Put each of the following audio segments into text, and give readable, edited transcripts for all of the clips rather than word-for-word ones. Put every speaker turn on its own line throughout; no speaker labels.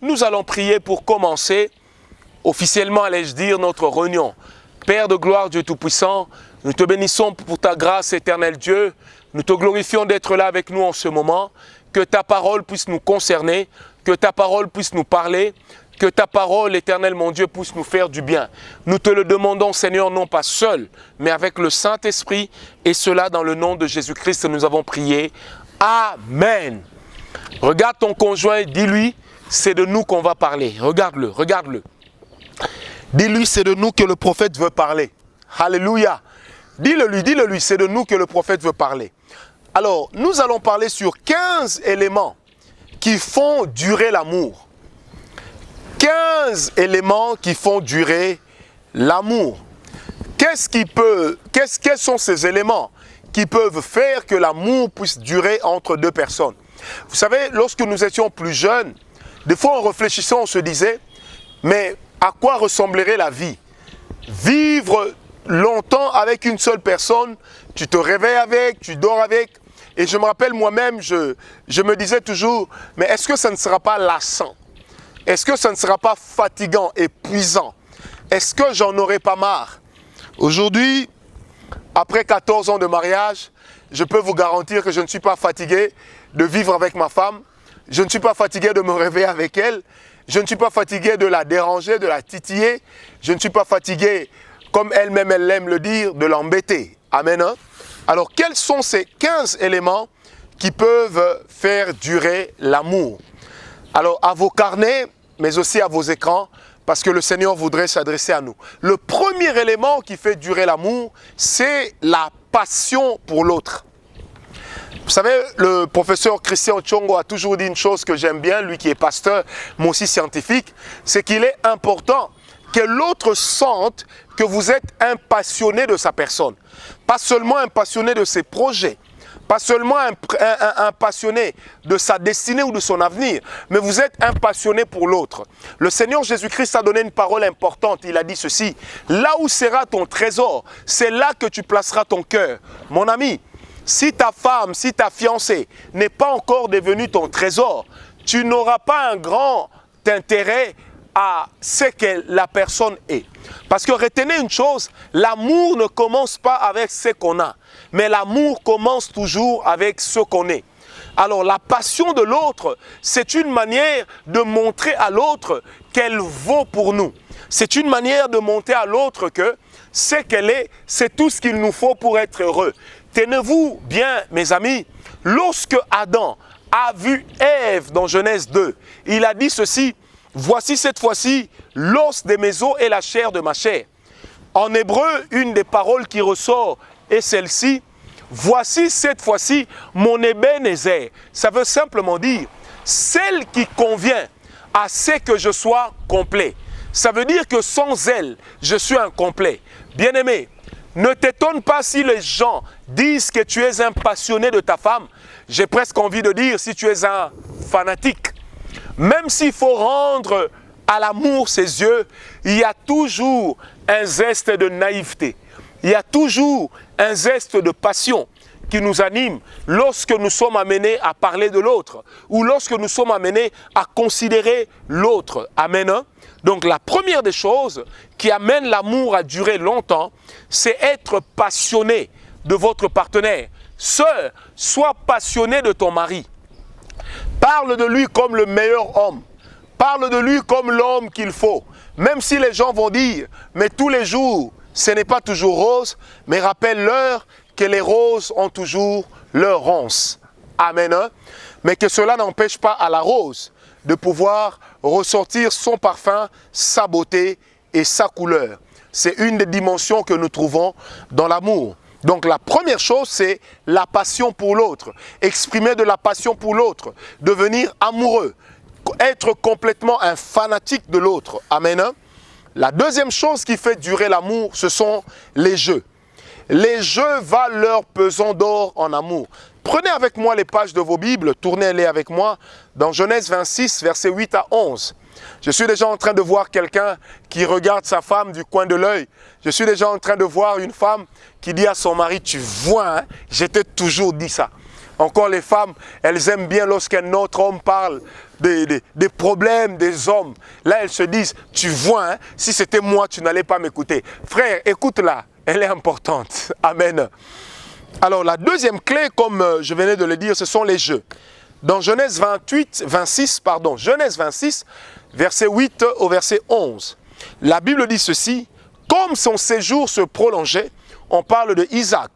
nous allons prier pour commencer, officiellement allais-je dire, notre réunion. Père de gloire, Dieu Tout-Puissant, nous te bénissons pour ta grâce, éternel Dieu. Nous te glorifions d'être là avec nous en ce moment. Que ta parole puisse nous concerner, que ta parole puisse nous parler, que ta parole, éternel mon Dieu, puisse nous faire du bien. Nous te le demandons, Seigneur, non pas seul, mais avec le Saint-Esprit, et cela dans le nom de Jésus-Christ, nous avons prié. Amen. Regarde ton conjoint et dis-lui, c'est de nous qu'on va parler. Regarde-le, regarde-le. Dis-lui, c'est de nous que le prophète veut parler. Alléluia. Dis-le lui, c'est de nous que le prophète veut parler. Alors, nous allons parler sur 15 éléments qui font durer l'amour. 15 éléments qui font durer l'amour. Quels sont ces éléments qui peuvent faire que l'amour puisse durer entre deux personnes? Vous savez, lorsque nous étions plus jeunes, des fois en réfléchissant, on se disait, mais à quoi ressemblerait la vie? Vivre longtemps avec une seule personne, tu te réveilles avec, tu dors avec. Et je me rappelle moi-même, je me disais toujours, mais est-ce que ça ne sera pas lassant? Est-ce que ça ne sera pas fatigant, épuisant? Est-ce que j'en aurai pas marre? Aujourd'hui, après 14 ans de mariage, je peux vous garantir que je ne suis pas fatigué de vivre avec ma femme. Je ne suis pas fatigué de me réveiller avec elle. Je ne suis pas fatigué de la déranger, de la titiller. Je ne suis pas fatigué, comme elle-même, elle aime le dire, de l'embêter. Amen. Hein? Alors, quels sont ces 15 éléments qui peuvent faire durer l'amour? Alors, à vos carnets, mais aussi à vos écrans, parce que le Seigneur voudrait s'adresser à nous. Le premier élément qui fait durer l'amour, c'est la passion pour l'autre. Vous savez, le professeur Christian Tchongo a toujours dit une chose que j'aime bien, lui qui est pasteur, moi aussi scientifique, c'est qu'il est important que l'autre sente que vous êtes un passionné de sa personne. Pas seulement un passionné de ses projets, pas seulement un passionné de sa destinée ou de son avenir, mais vous êtes un passionné pour l'autre. Le Seigneur Jésus-Christ a donné une parole importante, il a dit ceci, là où sera ton trésor, c'est là que tu placeras ton cœur. Mon ami, si ta femme, si ta fiancée n'est pas encore devenue ton trésor, tu n'auras pas un grand intérêt à ce que la personne est. Parce que retenez une chose, l'amour ne commence pas avec ce qu'on a, mais l'amour commence toujours avec ce qu'on est. Alors la passion de l'autre, c'est une manière de montrer à l'autre qu'elle vaut pour nous. C'est une manière de montrer à l'autre que ce qu'elle est, c'est tout ce qu'il nous faut pour être heureux. Tenez-vous bien, mes amis, lorsque Adam a vu Ève dans Genèse 2, il a dit ceci, « Voici cette fois-ci l'os de mes os et la chair de ma chair. » En hébreu, une des paroles qui ressort est celle-ci, « Voici cette fois-ci mon Ebenezer. » Ça veut simplement dire, celle qui convient à ce que je sois complet. Ça veut dire que sans elle, je suis incomplet. Bien-aimé, ne t'étonne pas si les gens disent que tu es un passionné de ta femme. J'ai presque envie de dire si tu es un fanatique. Même s'il faut rendre à l'amour ses yeux, il y a toujours un zeste de naïveté. Il y a toujours un zeste de passion qui nous anime lorsque nous sommes amenés à parler de l'autre ou lorsque nous sommes amenés à considérer l'autre. Amen. Hein? Donc la première des choses qui amène l'amour à durer longtemps, c'est être passionné de votre partenaire. Sœur, sois passionné de ton mari. Parle de lui comme le meilleur homme. Parle de lui comme l'homme qu'il faut. Même si les gens vont dire, mais tous les jours, ce n'est pas toujours rose, mais rappelle-leur que les roses ont toujours leur ronce. Amen. Hein? Mais que cela n'empêche pas à la rose de pouvoir ressortir son parfum, sa beauté et sa couleur. C'est une des dimensions que nous trouvons dans l'amour. Donc la première chose, c'est la passion pour l'autre. Exprimer de la passion pour l'autre. Devenir amoureux. Être complètement un fanatique de l'autre. Amen. Hein? La deuxième chose qui fait durer l'amour, ce sont les jeux. Les jeux valent leur pesant d'or en amour. Prenez avec moi les pages de vos Bibles, tournez-les avec moi dans Genèse 26, versets 8 à 11. Je suis déjà en train de voir quelqu'un qui regarde sa femme du coin de l'œil. Je suis déjà en train de voir une femme qui dit à son mari, tu vois, hein, je t'ai toujours dit ça. Encore les femmes, elles aiment bien lorsqu'un autre homme parle des problèmes des hommes. Là, elles se disent, tu vois, hein, si c'était moi, tu n'allais pas m'écouter. Frère, écoute-la, elle est importante. Amen. Alors, la deuxième clé, comme je venais de le dire, ce sont les jeux. Dans Genèse 26, verset 8 au verset 11, la Bible dit ceci, « Comme son séjour se prolongeait, on parle de Isaac.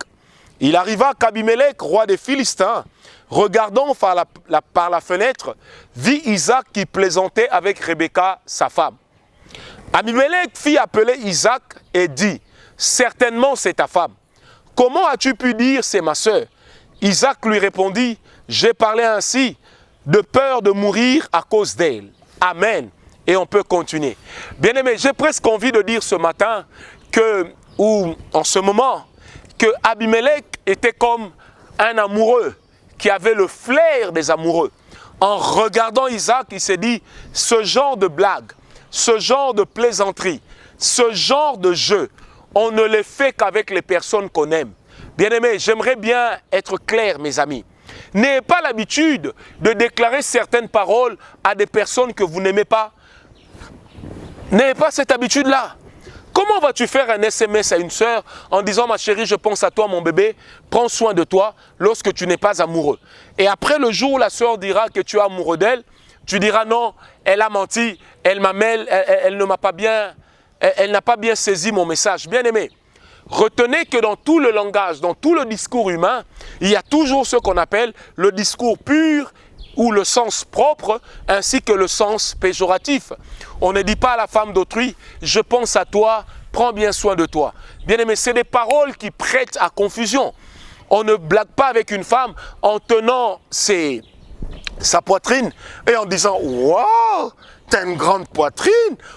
Il arriva qu'Abimelech, roi des Philistins, regardant par la fenêtre, vit Isaac qui plaisantait avec Rebecca, sa femme. Abimelech fit appeler Isaac et dit, « Certainement c'est ta femme. Comment as-tu pu dire c'est ma sœur ?» Isaac lui répondit, « J'ai parlé ainsi de peur de mourir à cause d'elle. » Amen. Et on peut continuer. Bien-aimé, j'ai presque envie de dire ce matin en ce moment, que Abimelech était comme un amoureux qui avait le flair des amoureux. En regardant Isaac, il s'est dit, ce genre de blague, ce genre de plaisanterie, ce genre de jeu, on ne les fait qu'avec les personnes qu'on aime. Bien-aimés, j'aimerais bien être clair, mes amis. N'ayez pas l'habitude de déclarer certaines paroles à des personnes que vous n'aimez pas. N'ayez pas cette habitude-là. Comment vas-tu faire un SMS à une sœur en disant « Ma chérie, je pense à toi, mon bébé, prends soin de toi » lorsque tu n'es pas amoureux. Et après le jour où la sœur dira que tu es amoureux d'elle, tu diras « Non, elle a menti, elle n'a pas bien saisi mon message. » Bien-aimé, retenez que dans tout le langage, dans tout le discours humain, il y a toujours ce qu'on appelle le discours pur ou le sens propre ainsi que le sens péjoratif. On ne dit pas à la femme d'autrui, je pense à toi, prends bien soin de toi. Bien aimé, c'est des paroles qui prêtent à confusion. On ne blague pas avec une femme en tenant sa poitrine et en disant, waouh, t'as une grande poitrine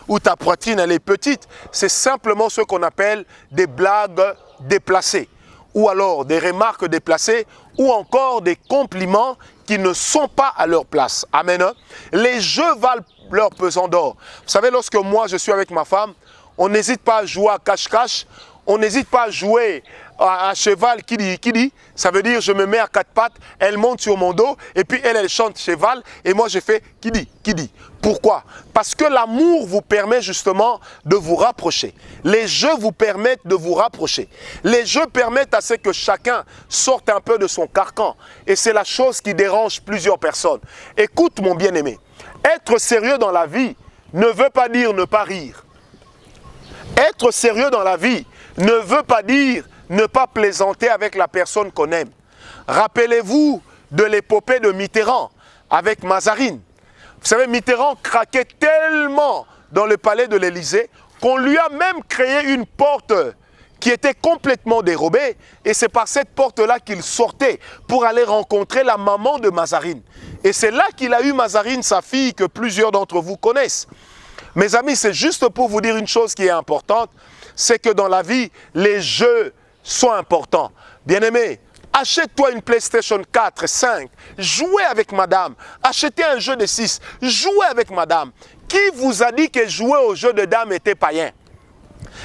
ou ta poitrine elle est petite. C'est simplement ce qu'on appelle des blagues déplacées ou alors des remarques déplacées ou encore des compliments qui ne sont pas à leur place. Amen. Les jeux valent leur pesant d'or. Vous savez, lorsque moi je suis avec ma femme, on n'hésite pas à jouer à cache-cache, on n'hésite pas à jouer à cheval qui dit, ça veut dire je me mets à quatre pattes, elle monte sur mon dos et puis elle chante cheval et moi je fais qui dit. Pourquoi? Parce que l'amour vous permet justement de vous rapprocher. Les jeux vous permettent de vous rapprocher. Les jeux permettent à ce que chacun sorte un peu de son carcan et c'est la chose qui dérange plusieurs personnes. Écoute mon bien-aimé, être sérieux dans la vie ne veut pas dire ne pas rire. Être sérieux dans la vie ne veut pas dire ne pas plaisanter avec la personne qu'on aime. Rappelez-vous de l'épopée de Mitterrand avec Mazarine. Vous savez, Mitterrand craquait tellement dans le palais de l'Élysée qu'on lui a même créé une porte qui était complètement dérobée et c'est par cette porte-là qu'il sortait pour aller rencontrer la maman de Mazarine. Et c'est là qu'il a eu Mazarine, sa fille, que plusieurs d'entre vous connaissent. Mes amis, c'est juste pour vous dire une chose qui est importante, c'est que dans la vie, les jeux sont importants. Bien-aimé, achète-toi une PlayStation 4, 5, jouez avec madame. Achetez un jeu de 6, jouez avec madame. Qui vous a dit que jouer au jeu de dames était païen?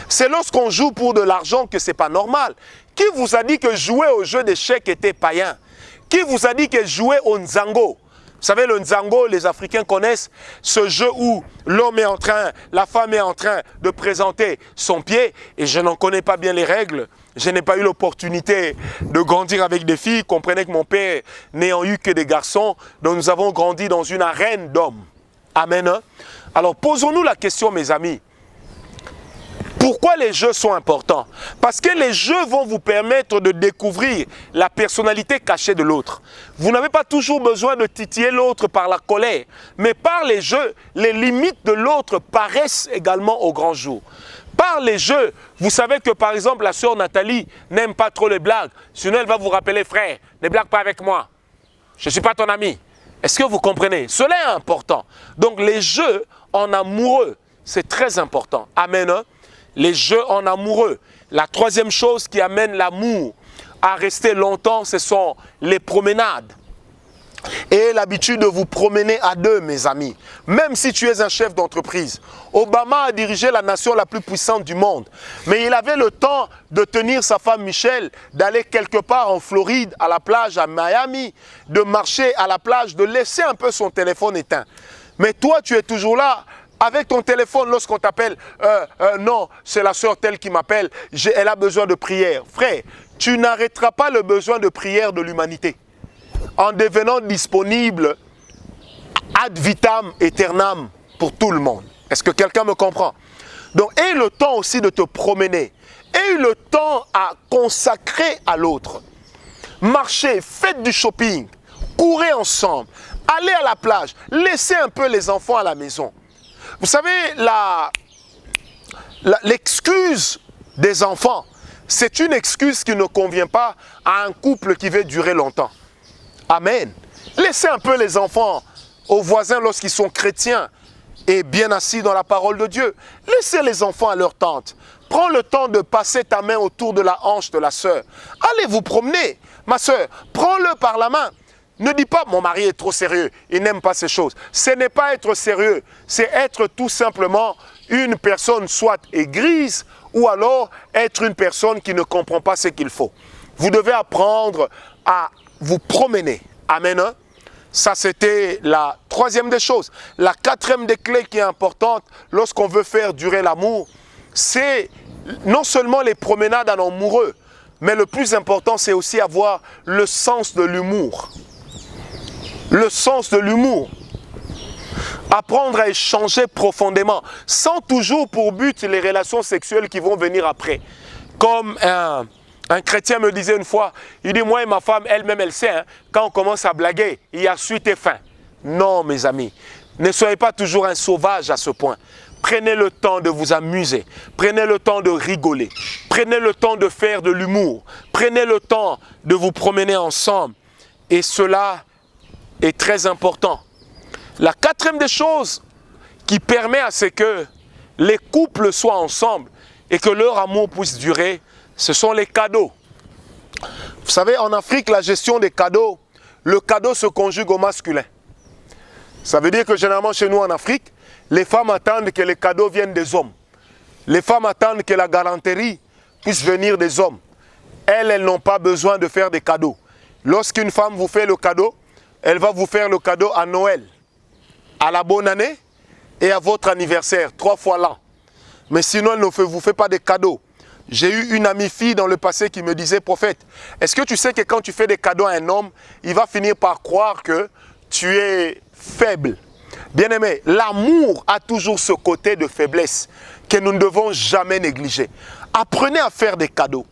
C'est lorsqu'on joue pour de l'argent que ce n'est pas normal. Qui vous a dit que jouer au jeu d'échecs était païen? Qui vous a dit que jouer au Nzango? Vous savez, le Nzango, les Africains connaissent ce jeu où la femme est en train de présenter son pied. Et je n'en connais pas bien les règles. Je n'ai pas eu l'opportunité de grandir avec des filles. Comprenez que mon père n'ayant eu que des garçons, donc nous avons grandi dans une arène d'hommes. Amen. Alors posons-nous la question, mes amis. Pourquoi les jeux sont importants? Parce que les jeux vont vous permettre de découvrir la personnalité cachée de l'autre. Vous n'avez pas toujours besoin de titiller l'autre par la colère, mais par les jeux, les limites de l'autre paraissent également au grand jour. Par les jeux, vous savez que par exemple la sœur Nathalie n'aime pas trop les blagues. Sinon elle va vous rappeler, frère, ne blague pas avec moi. Je ne suis pas ton ami. Est-ce que vous comprenez? Cela est important. Donc les jeux en amoureux, c'est très important. Amen. Les jeux en amoureux. La troisième chose qui amène l'amour à rester longtemps, ce sont les promenades. Ayez l'habitude de vous promener à deux, mes amis. Même si tu es un chef d'entreprise. Obama a dirigé la nation la plus puissante du monde. Mais il avait le temps de tenir sa femme Michelle, d'aller quelque part en Floride, à la plage, à Miami, de marcher à la plage, de laisser un peu son téléphone éteint. Mais toi, tu es toujours là, avec ton téléphone, lorsqu'on t'appelle, non, c'est la sœur telle qui m'appelle, elle a besoin de prière. Frère, tu n'arrêteras pas le besoin de prière de l'humanité en devenant disponible ad vitam aeternam pour tout le monde. Est-ce que quelqu'un me comprend? Donc, aie le temps aussi de te promener. Aie le temps à consacrer à l'autre. Marchez, faites du shopping, courez ensemble, allez à la plage, laissez un peu les enfants à la maison. Vous savez, l'excuse des enfants, c'est une excuse qui ne convient pas à un couple qui veut durer longtemps. Amen. Laissez un peu les enfants aux voisins lorsqu'ils sont chrétiens et bien assis dans la parole de Dieu. Laissez les enfants à leur tante. Prends le temps de passer ta main autour de la hanche de la sœur. Allez vous promener. Ma sœur, prends-le par la main. Ne dis pas, mon mari est trop sérieux, il n'aime pas ces choses. Ce n'est pas être sérieux, c'est être tout simplement une personne soit grise ou alors être une personne qui ne comprend pas ce qu'il faut. Vous devez apprendre à vous promener. Amen. Hein? Ça, c'était la troisième des choses. La quatrième des clés qui est importante lorsqu'on veut faire durer l'amour, c'est non seulement les promenades en amoureux, mais le plus important, c'est aussi avoir le sens de l'humour. Le sens de l'humour. Apprendre à échanger profondément, sans toujours pour but les relations sexuelles qui vont venir après. Comme un chrétien me disait une fois, il dit, moi et ma femme, elle-même, elle sait, hein, quand on commence à blaguer, il y a suite et fin. Non, mes amis, ne soyez pas toujours un sauvage à ce point. Prenez le temps de vous amuser, prenez le temps de rigoler, prenez le temps de faire de l'humour, prenez le temps de vous promener ensemble. Et cela est très important. La quatrième des choses qui permet à ce que les couples soient ensemble et que leur amour puisse durer, ce sont les cadeaux. Vous savez, en Afrique, la gestion des cadeaux, le cadeau se conjugue au masculin. Ça veut dire que généralement chez nous en Afrique, les femmes attendent que les cadeaux viennent des hommes. Les femmes attendent que la galanterie puisse venir des hommes. Elles n'ont pas besoin de faire des cadeaux. Lorsqu'une femme vous fait le cadeau, elle va vous faire le cadeau à Noël, à la bonne année et à votre anniversaire, 3 fois l'an. Mais sinon, elle ne vous fait pas de cadeaux. J'ai eu une amie fille dans le passé qui me disait, prophète, est-ce que tu sais que quand tu fais des cadeaux à un homme, il va finir par croire que tu es faible? Bien-aimé, l'amour a toujours ce côté de faiblesse que nous ne devons jamais négliger. Apprenez à faire des cadeaux.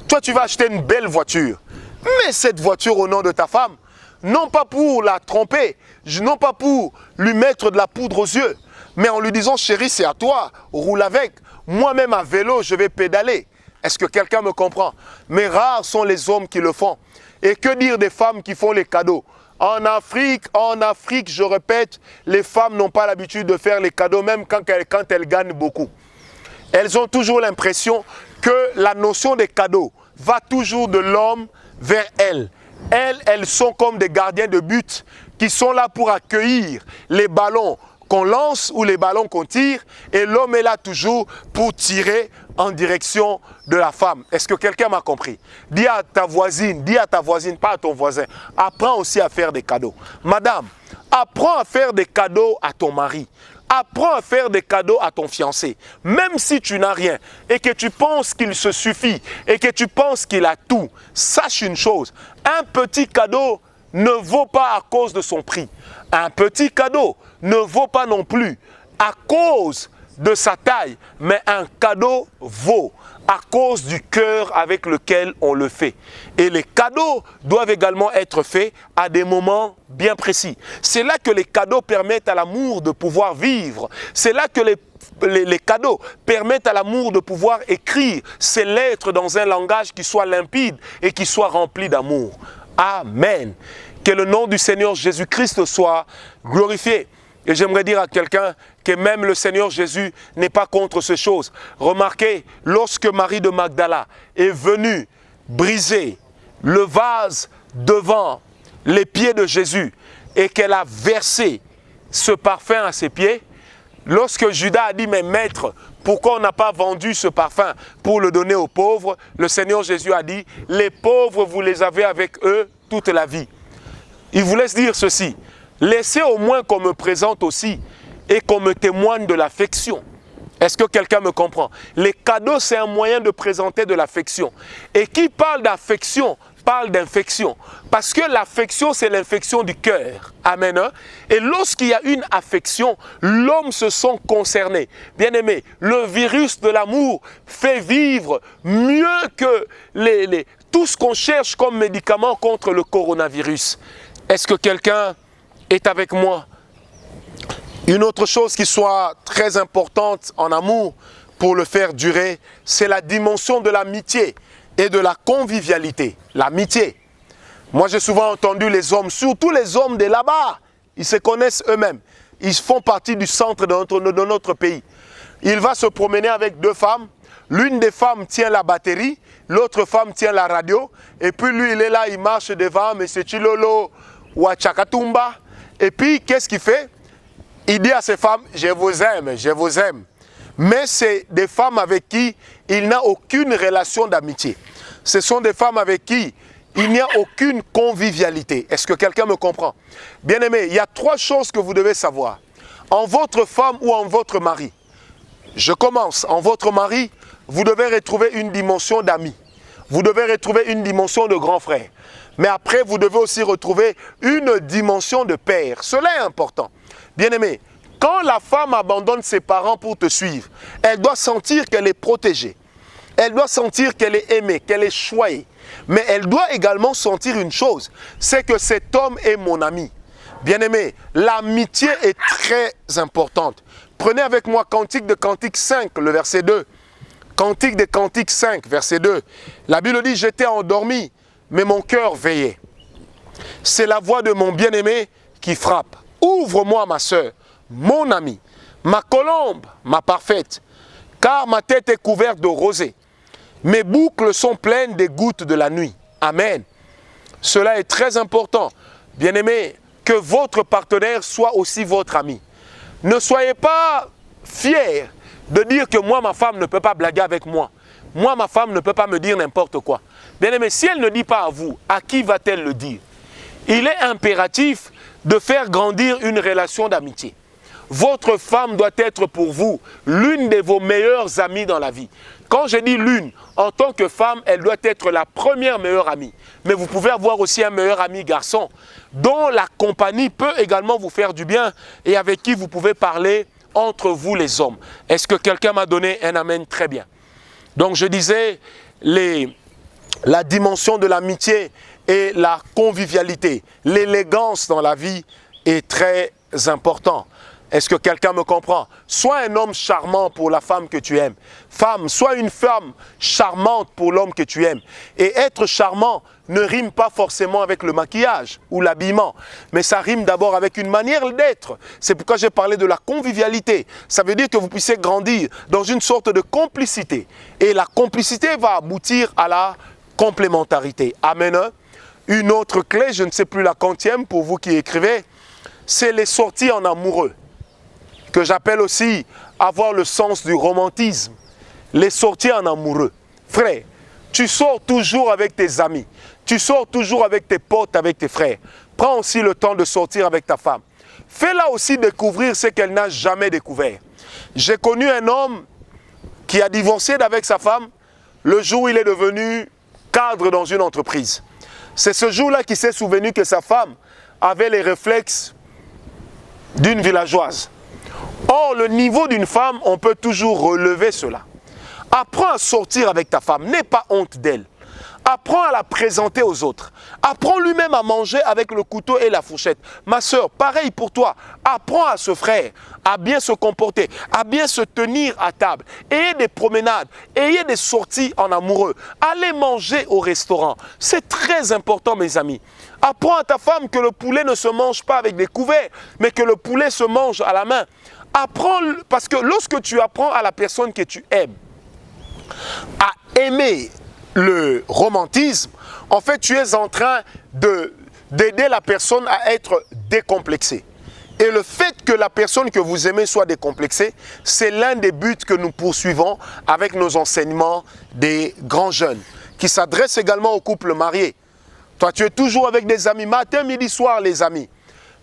Toi, tu vas acheter une belle voiture. Mets cette voiture au nom de ta femme. Non pas pour la tromper, non pas pour lui mettre de la poudre aux yeux, mais en lui disant, chérie, c'est à toi, roule avec. Moi-même à vélo, je vais pédaler. Est-ce que quelqu'un me comprend? Mais rares sont les hommes qui le font. Et que dire des femmes qui font les cadeaux? En Afrique, je répète, les femmes n'ont pas l'habitude de faire les cadeaux, même quand elles gagnent beaucoup. Elles ont toujours l'impression que la notion des cadeaux va toujours de l'homme vers elles. Elles sont comme des gardiens de but qui sont là pour accueillir les ballons qu'on lance ou les ballons qu'on tire, et l'homme est là toujours pour tirer en direction de la femme. Est-ce que quelqu'un m'a compris? Dis à ta voisine, pas à ton voisin, apprends aussi à faire des cadeaux. Madame, apprends à faire des cadeaux à ton mari. Apprends à faire des cadeaux à ton fiancé. Même si tu n'as rien et que tu penses qu'il se suffit et que tu penses qu'il a tout, sache une chose, un petit cadeau ne vaut pas à cause de son prix. Un petit cadeau ne vaut pas non plus à cause de sa taille, mais un cadeau vaut à cause du cœur avec lequel on le fait. Et les cadeaux doivent également être faits à des moments bien précis. C'est là que les cadeaux permettent à l'amour de pouvoir vivre. C'est là que les cadeaux permettent à l'amour de pouvoir écrire ces lettres dans un langage qui soit limpide et qui soit rempli d'amour. Amen. Que le nom du Seigneur Jésus-Christ soit glorifié. Et j'aimerais dire à quelqu'un que même le Seigneur Jésus n'est pas contre ces choses. Remarquez, lorsque Marie de Magdala est venue briser le vase devant les pieds de Jésus et qu'elle a versé ce parfum à ses pieds, lorsque Judas a dit, mais maître, pourquoi on n'a pas vendu ce parfum pour le donner aux pauvres? Le Seigneur Jésus a dit, les pauvres, vous les avez avec eux toute la vie. Il vous laisse dire ceci, laissez au moins qu'on me présente aussi et qu'on me témoigne de l'affection. Est-ce que quelqu'un me comprend? Les cadeaux, c'est un moyen de présenter de l'affection. Et qui parle d'affection, parle d'infection. Parce que l'affection, c'est l'infection du cœur. Amen. Hein? Et lorsqu'il y a une affection, l'homme se sent concerné. Bien-aimé, le virus de l'amour fait vivre mieux que tout ce qu'on cherche comme médicament contre le coronavirus. Est-ce que quelqu'un est avec moi? Une autre chose qui soit très importante en amour pour le faire durer, c'est la dimension de l'amitié et de la convivialité. L'amitié. Moi, j'ai souvent entendu les hommes, surtout les hommes de là-bas, ils se connaissent eux-mêmes. Ils font partie du centre de notre pays. Il va se promener avec deux femmes. L'une des femmes tient la batterie, l'autre femme tient la radio. Et puis lui, il est là, il marche devant, M. Chilolo ou à Chakatumba. Et puis, qu'est-ce qu'il fait? Il dit à ses femmes, je vous aime, je vous aime. Mais c'est des femmes avec qui il n'a aucune relation d'amitié. Ce sont des femmes avec qui il n'y a aucune convivialité. Est-ce que quelqu'un me comprend? Bien-aimé, il y a trois choses que vous devez savoir. En votre femme ou en votre mari, je commence, en votre mari, vous devez retrouver une dimension d'ami. Vous devez retrouver une dimension de grand frère. Mais après, vous devez aussi retrouver une dimension de père. Cela est important. Bien-aimé, quand la femme abandonne ses parents pour te suivre, elle doit sentir qu'elle est protégée. Elle doit sentir qu'elle est aimée, qu'elle est choyée. Mais elle doit également sentir une chose, c'est que cet homme est mon ami. Bien-aimé, l'amitié est très importante. Prenez avec moi Cantique de Cantique 5, le verset 2. Cantique de Cantique 5, verset 2. La Bible dit, j'étais endormi, mais mon cœur veillait. C'est la voix de mon bien-aimé qui frappe. Ouvre-moi, ma sœur, mon ami, ma colombe, ma parfaite, car ma tête est couverte de rosée. Mes boucles sont pleines des gouttes de la nuit. Amen. Cela est très important. Bien-aimé, que votre partenaire soit aussi votre ami. Ne soyez pas fiers de dire que moi, ma femme ne peut pas blaguer avec moi. Moi, ma femme ne peut pas me dire n'importe quoi. Bien-aimé, si elle ne dit pas à vous, à qui va-t-elle le dire? Il est impératif de faire grandir une relation d'amitié. Votre femme doit être pour vous l'une de vos meilleures amies dans la vie. Quand je dis l'une, en tant que femme, elle doit être la première meilleure amie. Mais vous pouvez avoir aussi un meilleur ami garçon dont la compagnie peut également vous faire du bien et avec qui vous pouvez parler entre vous les hommes. Est-ce que quelqu'un m'a donné un amen? Très bien. Donc je disais, la dimension de l'amitié et la convivialité, l'élégance dans la vie est très important. Est-ce que quelqu'un me comprend? Sois un homme charmant pour la femme que tu aimes. Femme, sois une femme charmante pour l'homme que tu aimes. Et être charmant ne rime pas forcément avec le maquillage ou l'habillement, mais ça rime d'abord avec une manière d'être. C'est pourquoi j'ai parlé de la convivialité. Ça veut dire que vous puissiez grandir dans une sorte de complicité. Et la complicité va aboutir à la complémentarité. Amen. Une autre clé, je ne sais plus la quantième pour vous qui écrivez, c'est les sorties en amoureux, que j'appelle aussi avoir le sens du romantisme. Les sorties en amoureux. Frère, tu sors toujours avec tes amis. Tu sors toujours avec tes potes, avec tes frères. Prends aussi le temps de sortir avec ta femme. Fais-la aussi découvrir ce qu'elle n'a jamais découvert. J'ai connu un homme qui a divorcé d'avec sa femme le jour où il est devenu cadre dans une entreprise. C'est ce jour-là qu'il s'est souvenu que sa femme avait les réflexes d'une villageoise. Or, le niveau d'une femme, on peut toujours relever cela. Apprends à sortir avec ta femme, n'aie pas honte d'elle. Apprends à la présenter aux autres. Apprends lui-même à manger avec le couteau et la fourchette. Ma soeur, pareil pour toi. Apprends à ce frère à bien se comporter, à bien se tenir à table. Ayez des promenades, ayez des sorties en amoureux. Allez manger au restaurant. C'est très important, mes amis. Apprends à ta femme que le poulet ne se mange pas avec des couverts, mais que le poulet se mange à la main. Apprends, parce que lorsque tu apprends à la personne que tu aimes à aimer le romantisme, en fait, tu es en train d'aider la personne à être décomplexée. Et le fait que la personne que vous aimez soit décomplexée, c'est l'un des buts que nous poursuivons avec nos enseignements des grands jeunes, qui s'adressent également aux couples mariés. Toi, tu es toujours avec des amis, matin, midi, soir, les amis.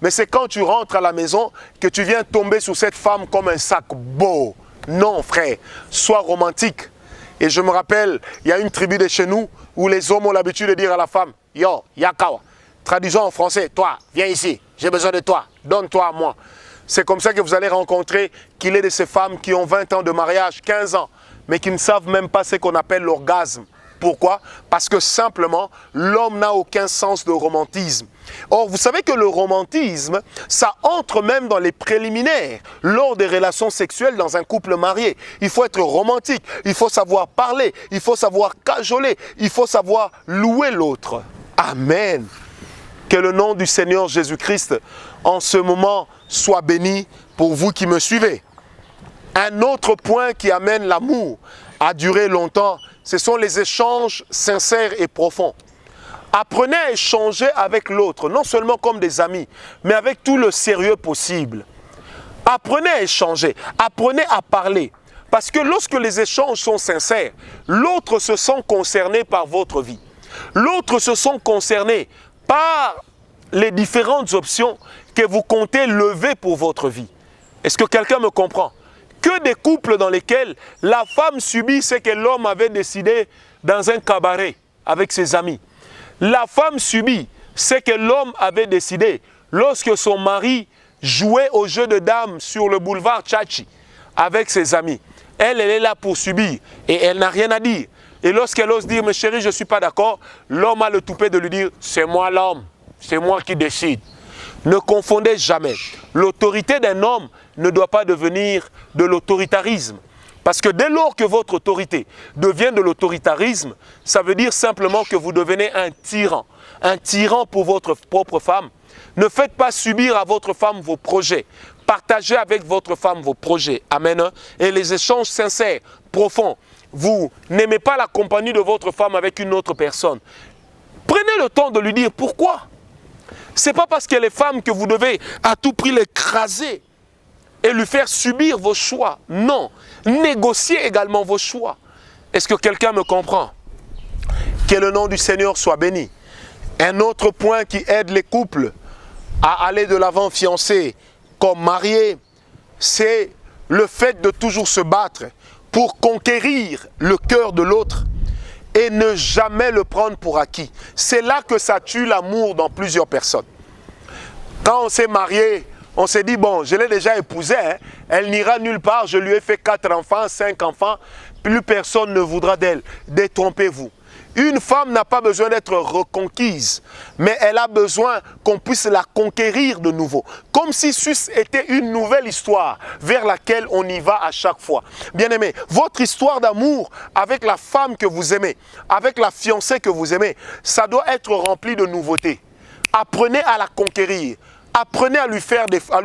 Mais c'est quand tu rentres à la maison que tu viens tomber sur cette femme comme un sac beau. Non, frère, sois romantique. Et je me rappelle, il y a une tribu de chez nous où les hommes ont l'habitude de dire à la femme, « Yo, Yakawa ». Traduisons en français, « Toi, viens ici, j'ai besoin de toi, donne-toi à moi ». C'est comme ça que vous allez rencontrer qu'il est de ces femmes qui ont 20 ans de mariage, 15 ans, mais qui ne savent même pas ce qu'on appelle l'orgasme. Pourquoi? Parce que simplement, l'homme n'a aucun sens de romantisme. Or, vous savez que le romantisme, ça entre même dans les préliminaires, lors des relations sexuelles dans un couple marié. Il faut être romantique, il faut savoir parler, il faut savoir cajoler, il faut savoir louer l'autre. Amen. Que le nom du Seigneur Jésus-Christ, en ce moment, soit béni pour vous qui me suivez. Un autre point qui amène l'amour à durer longtemps, ce sont les échanges sincères et profonds. Apprenez à échanger avec l'autre, non seulement comme des amis, mais avec tout le sérieux possible. Apprenez à échanger, apprenez à parler. Parce que lorsque les échanges sont sincères, l'autre se sent concerné par votre vie. L'autre se sent concerné par les différentes options que vous comptez lever pour votre vie. Est-ce que quelqu'un me comprend? Que des couples dans lesquels la femme subit ce que l'homme avait décidé dans un cabaret avec ses amis. La femme subit ce que l'homme avait décidé lorsque son mari jouait au jeu de dames sur le boulevard Tchatchi avec ses amis. Elle est là pour subir et elle n'a rien à dire. Et lorsqu'elle ose dire « Mais chérie, je ne suis pas d'accord », l'homme a le toupet de lui dire « C'est moi l'homme, c'est moi qui décide ». Ne confondez jamais. L'autorité d'un homme ne doit pas devenir de l'autoritarisme. Parce que dès lors que votre autorité devient de l'autoritarisme, ça veut dire simplement que vous devenez un tyran. Un tyran pour votre propre femme. Ne faites pas subir à votre femme vos projets. Partagez avec votre femme vos projets. Amen. Et les échanges sincères, profonds. Vous n'aimez pas la compagnie de votre femme avec une autre personne. Prenez le temps de lui dire pourquoi. Ce n'est pas parce qu'elle est femme que vous devez à tout prix l'écraser et lui faire subir vos choix. Non, négociez également vos choix. Est-ce que quelqu'un me comprend? Que le nom du Seigneur soit béni. Un autre point qui aide les couples à aller de l'avant fiancés comme mariés, c'est le fait de toujours se battre pour conquérir le cœur de l'autre et ne jamais le prendre pour acquis. C'est là que ça tue l'amour dans plusieurs personnes. Quand on s'est marié, on s'est dit, bon, je l'ai déjà épousée, hein, elle n'ira nulle part, je lui ai fait 4 enfants, 5 enfants, plus personne ne voudra d'elle. Détrompez-vous. Une femme n'a pas besoin d'être reconquise, mais elle a besoin qu'on puisse la conquérir de nouveau. Comme si ceci était une nouvelle histoire vers laquelle on y va à chaque fois. Bien-aimés, votre histoire d'amour avec la femme que vous aimez, avec la fiancée que vous aimez, ça doit être rempli de nouveautés. Apprenez à la conquérir. Apprenez à lui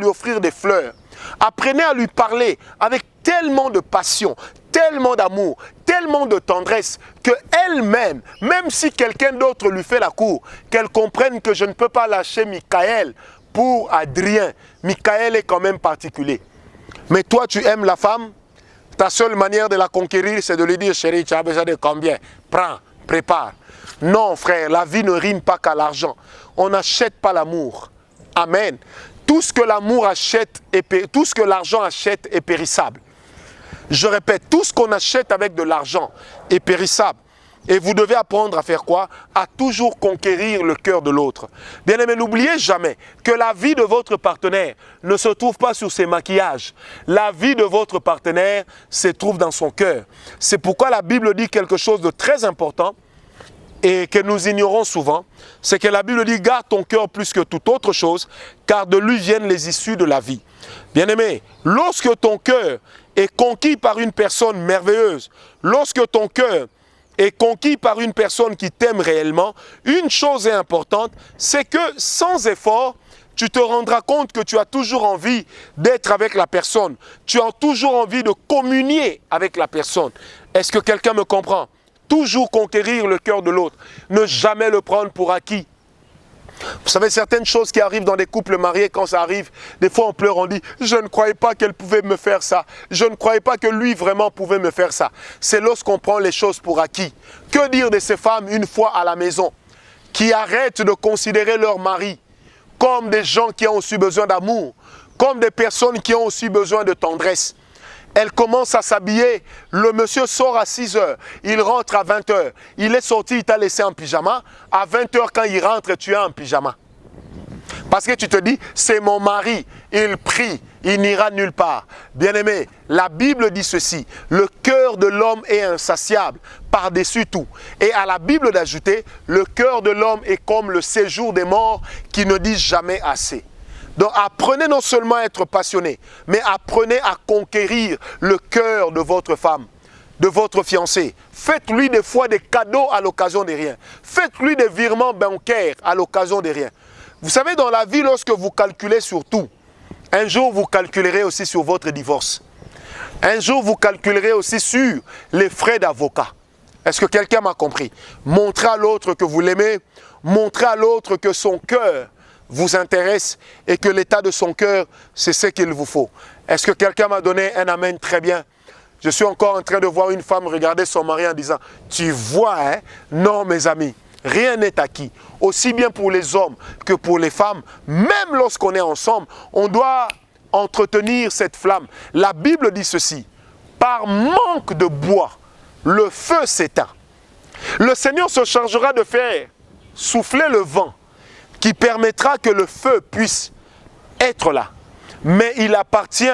offrir des fleurs. Apprenez à lui parler avec tellement de passion, tellement d'amour, tellement de tendresse qu'elle-même, même si quelqu'un d'autre lui fait la cour, qu'elle comprenne que je ne peux pas lâcher Michael pour Adrien. Michael est quand même particulier. Mais toi, tu aimes la femme, ta seule manière de la conquérir, c'est de lui dire, chérie, tu as besoin de combien? Prends, prépare. Non, frère, la vie ne rime pas qu'à l'argent. On n'achète pas l'amour. Amen. Tout ce que l'amour achète, tout ce que l'argent achète est périssable. Je répète, tout ce qu'on achète avec de l'argent est périssable. Et vous devez apprendre à faire quoi? À toujours conquérir le cœur de l'autre. Bien aimé, n'oubliez jamais que la vie de votre partenaire ne se trouve pas sur ses maquillages. La vie de votre partenaire se trouve dans son cœur. C'est pourquoi la Bible dit quelque chose de très important et que nous ignorons souvent. C'est que la Bible dit, garde ton cœur plus que toute autre chose, car de lui viennent les issues de la vie. Bien aimé, lorsque ton cœur est conquis par une personne merveilleuse, lorsque ton cœur est conquis par une personne qui t'aime réellement, une chose est importante, c'est que sans effort, tu te rendras compte que tu as toujours envie d'être avec la personne. Tu as toujours envie de communier avec la personne. Est-ce que quelqu'un me comprend? Toujours conquérir le cœur de l'autre. Ne jamais le prendre pour acquis. Vous savez, certaines choses qui arrivent dans des couples mariés, quand ça arrive, des fois on pleure, on dit « Je ne croyais pas qu'elle pouvait me faire ça. Je ne croyais pas que lui vraiment pouvait me faire ça. » C'est lorsqu'on prend les choses pour acquis. Que dire de ces femmes une fois à la maison qui arrêtent de considérer leur mari comme des gens qui ont aussi besoin d'amour, comme des personnes qui ont aussi besoin de tendresse. Elle commence à s'habiller, le monsieur sort à 6 h, il rentre à 20 h. Il est sorti, il t'a laissé en pyjama. À 20 h, quand il rentre, tu es en pyjama. Parce que tu te dis, c'est mon mari, il prie, il n'ira nulle part. Bien-aimé, la Bible dit ceci, le cœur de l'homme est insatiable par-dessus tout. Et à la Bible d'ajouter, le cœur de l'homme est comme le séjour des morts qui ne dit jamais assez. Donc apprenez non seulement à être passionné, mais apprenez à conquérir le cœur de votre femme, de votre fiancé. Faites-lui des fois des cadeaux à l'occasion de rien. Faites-lui des virements bancaires à l'occasion de rien. Vous savez, dans la vie, lorsque vous calculez sur tout, un jour vous calculerez aussi sur votre divorce. Un jour vous calculerez aussi sur les frais d'avocat. Est-ce que quelqu'un m'a compris? Montrez à l'autre que vous l'aimez, montrez à l'autre que son cœur vous intéresse et que l'état de son cœur, c'est ce qu'il vous faut. Est-ce que quelqu'un m'a donné un amen très bien? Je suis encore en train de voir une femme regarder son mari en disant, tu vois, hein? Non mes amis, rien n'est acquis. Aussi bien pour les hommes que pour les femmes, même lorsqu'on est ensemble, on doit entretenir cette flamme. La Bible dit ceci, par manque de bois, le feu s'éteint. Le Seigneur se chargera de faire souffler le vent qui permettra que le feu puisse être là. Mais il appartient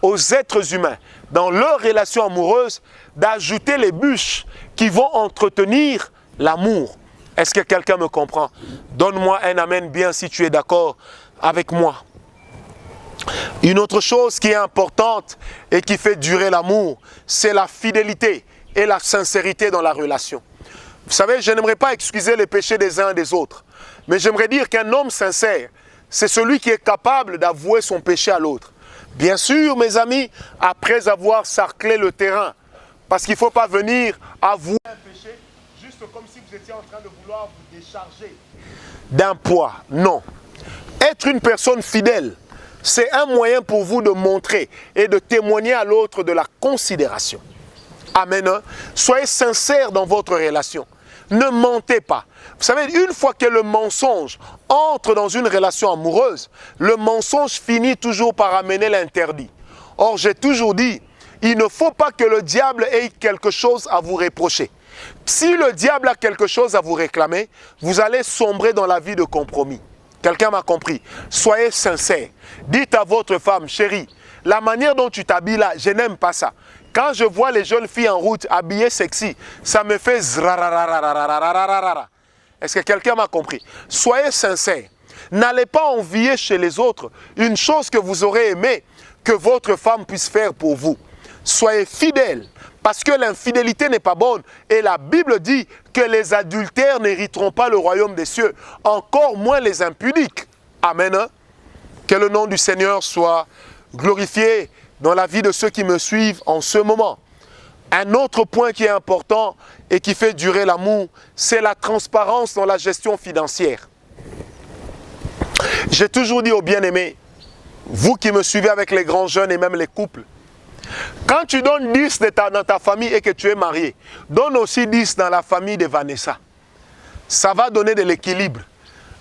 aux êtres humains, dans leur relation amoureuse, d'ajouter les bûches qui vont entretenir l'amour. Est-ce que quelqu'un me comprend? Donne-moi un amen bien si tu es d'accord avec moi. Une autre chose qui est importante et qui fait durer l'amour, c'est la fidélité et la sincérité dans la relation. Vous savez, je n'aimerais pas excuser les péchés des uns et des autres, mais j'aimerais dire qu'un homme sincère, c'est celui qui est capable d'avouer son péché à l'autre. Bien sûr, mes amis, après avoir sarclé le terrain, parce qu'il ne faut pas venir avouer un péché juste comme si vous étiez en train de vouloir vous décharger d'un poids. Non. Être une personne fidèle, c'est un moyen pour vous de montrer et de témoigner à l'autre de la considération. Amen. Soyez sincère dans votre relation. Ne mentez pas. Vous savez, une fois que le mensonge entre dans une relation amoureuse, le mensonge finit toujours par amener l'interdit. Or, j'ai toujours dit, il ne faut pas que le diable ait quelque chose à vous reprocher. Si le diable a quelque chose à vous réclamer, vous allez sombrer dans la vie de compromis. Quelqu'un m'a compris. Soyez sincère. Dites à votre femme, chérie, la manière dont tu t'habilles là, je n'aime pas ça. Quand je vois les jeunes filles en route habillées sexy, ça me fait zrararararararararara. Est-ce que quelqu'un m'a compris? Soyez sincère. N'allez pas envier chez les autres une chose que vous aurez aimé que votre femme puisse faire pour vous. Soyez fidèles, parce que l'infidélité n'est pas bonne. Et la Bible dit que les adultères n'hériteront pas le royaume des cieux, encore moins les impudiques. Amen. Que le nom du Seigneur soit glorifié dans la vie de ceux qui me suivent en ce moment. Un autre point qui est important et qui fait durer l'amour, c'est la transparence dans la gestion financière. J'ai toujours dit aux bien-aimés, vous qui me suivez avec les grands jeunes et même les couples, quand tu donnes 10 dans ta famille et que tu es marié, donne aussi 10 dans la famille de Vanessa. Ça va donner de l'équilibre.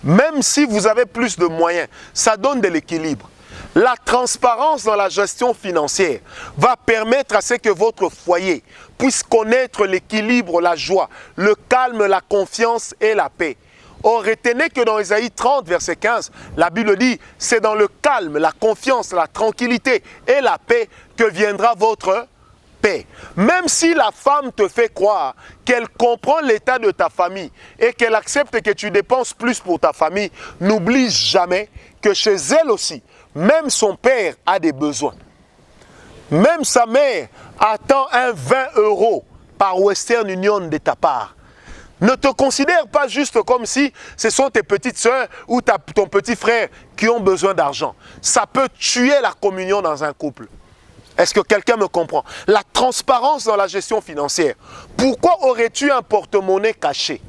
Même si vous avez plus de moyens, ça donne de l'équilibre. La transparence dans la gestion financière va permettre à ce que votre foyer puisse connaître l'équilibre, la joie, le calme, la confiance et la paix. Or, retenez que dans Ésaïe 30, verset 15, la Bible dit, c'est dans le calme, la confiance, la tranquillité et la paix que viendra votre paix. Même si la femme te fait croire qu'elle comprend l'état de ta famille et qu'elle accepte que tu dépenses plus pour ta famille, n'oublie jamais que chez elle aussi, même son père a des besoins. Même sa mère attend un 20 € par Western Union de ta part. Ne te considère pas juste comme si ce sont tes petites soeurs ou ton petit frère qui ont besoin d'argent. Ça peut tuer la communion dans un couple. Est-ce que quelqu'un me comprend? La transparence dans la gestion financière. Pourquoi aurais-tu un porte-monnaie caché?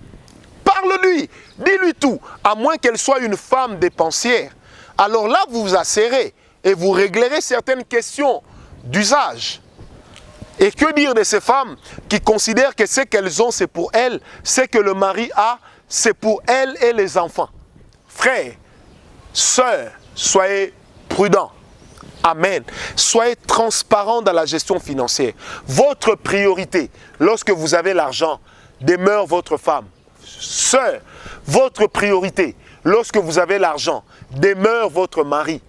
Pas Parle-lui, dis-lui tout, à moins qu'elle soit une femme dépensière. Alors là, vous vous asserrez et vous réglerez certaines questions d'usage. Et que dire de ces femmes qui considèrent que ce qu'elles ont, c'est pour elles, ce que le mari a, c'est pour elles et les enfants. Frères, sœurs, soyez prudents. Amen. Soyez transparents dans la gestion financière. Votre priorité, lorsque vous avez l'argent, demeure votre femme. Sœur, votre priorité, lorsque vous avez l'argent, demeure votre mari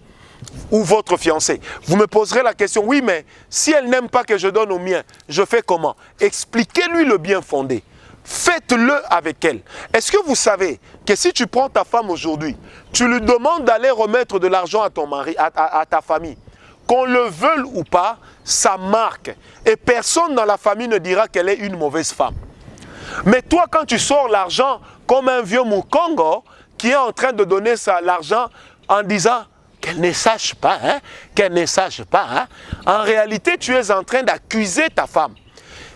ou votre fiancé. Vous me poserez la question, oui, mais si elle n'aime pas que je donne au mien, je fais comment? Expliquez-lui le bien fondé. Faites-le avec elle. Est-ce que vous savez que si tu prends ta femme aujourd'hui, tu lui demandes d'aller remettre de l'argent à ton mari, à ta famille, qu'on le veuille ou pas, ça marque. Et personne dans la famille ne dira qu'elle est une mauvaise femme. Mais toi, quand tu sors l'argent comme un vieux moukongo qui est en train de donner l'argent en disant qu'elle ne sache pas, hein, qu'elle ne sache pas, hein, en réalité, tu es en train d'accuser ta femme.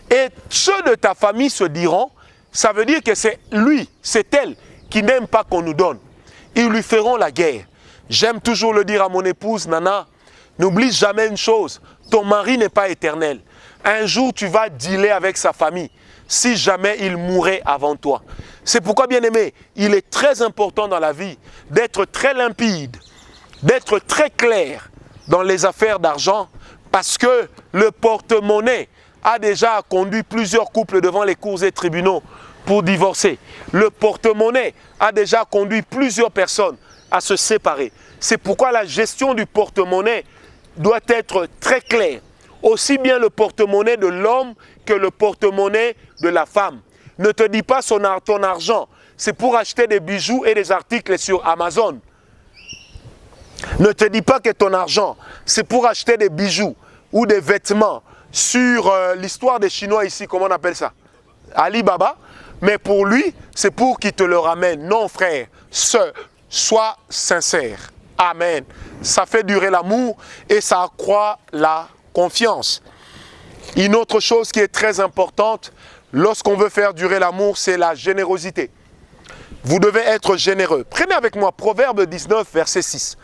Et ceux de ta famille se diront, ça veut dire que c'est lui, c'est elle qui n'aime pas qu'on nous donne. Ils lui feront la guerre. J'aime toujours le dire à mon épouse, Nana, n'oublie jamais une chose, ton mari n'est pas éternel. Un jour, tu vas dealer avec sa famille, si jamais il mourait avant toi. C'est pourquoi, bien-aimé, il est très important dans la vie d'être très limpide, d'être très clair dans les affaires d'argent, parce que le porte-monnaie a déjà conduit plusieurs couples devant les cours et tribunaux pour divorcer. Le porte-monnaie a déjà conduit plusieurs personnes à se séparer. C'est pourquoi la gestion du porte-monnaie doit être très claire. Aussi bien le porte-monnaie de l'homme que le porte-monnaie de la femme. Ne te dis pas ton argent, c'est pour acheter des bijoux et des articles sur Amazon. Ne te dis pas que ton argent, c'est pour acheter des bijoux ou des vêtements sur l'histoire des Chinois ici, comment on appelle ça? Alibaba. Mais pour lui, c'est pour qu'il te le ramène. Non, frère, sois sincère. Amen. Ça fait durer l'amour et ça accroît la confiance. Une autre chose qui est très importante, lorsqu'on veut faire durer l'amour, c'est la générosité. Vous devez être généreux. Prenez avec moi Proverbe 19, verset 6.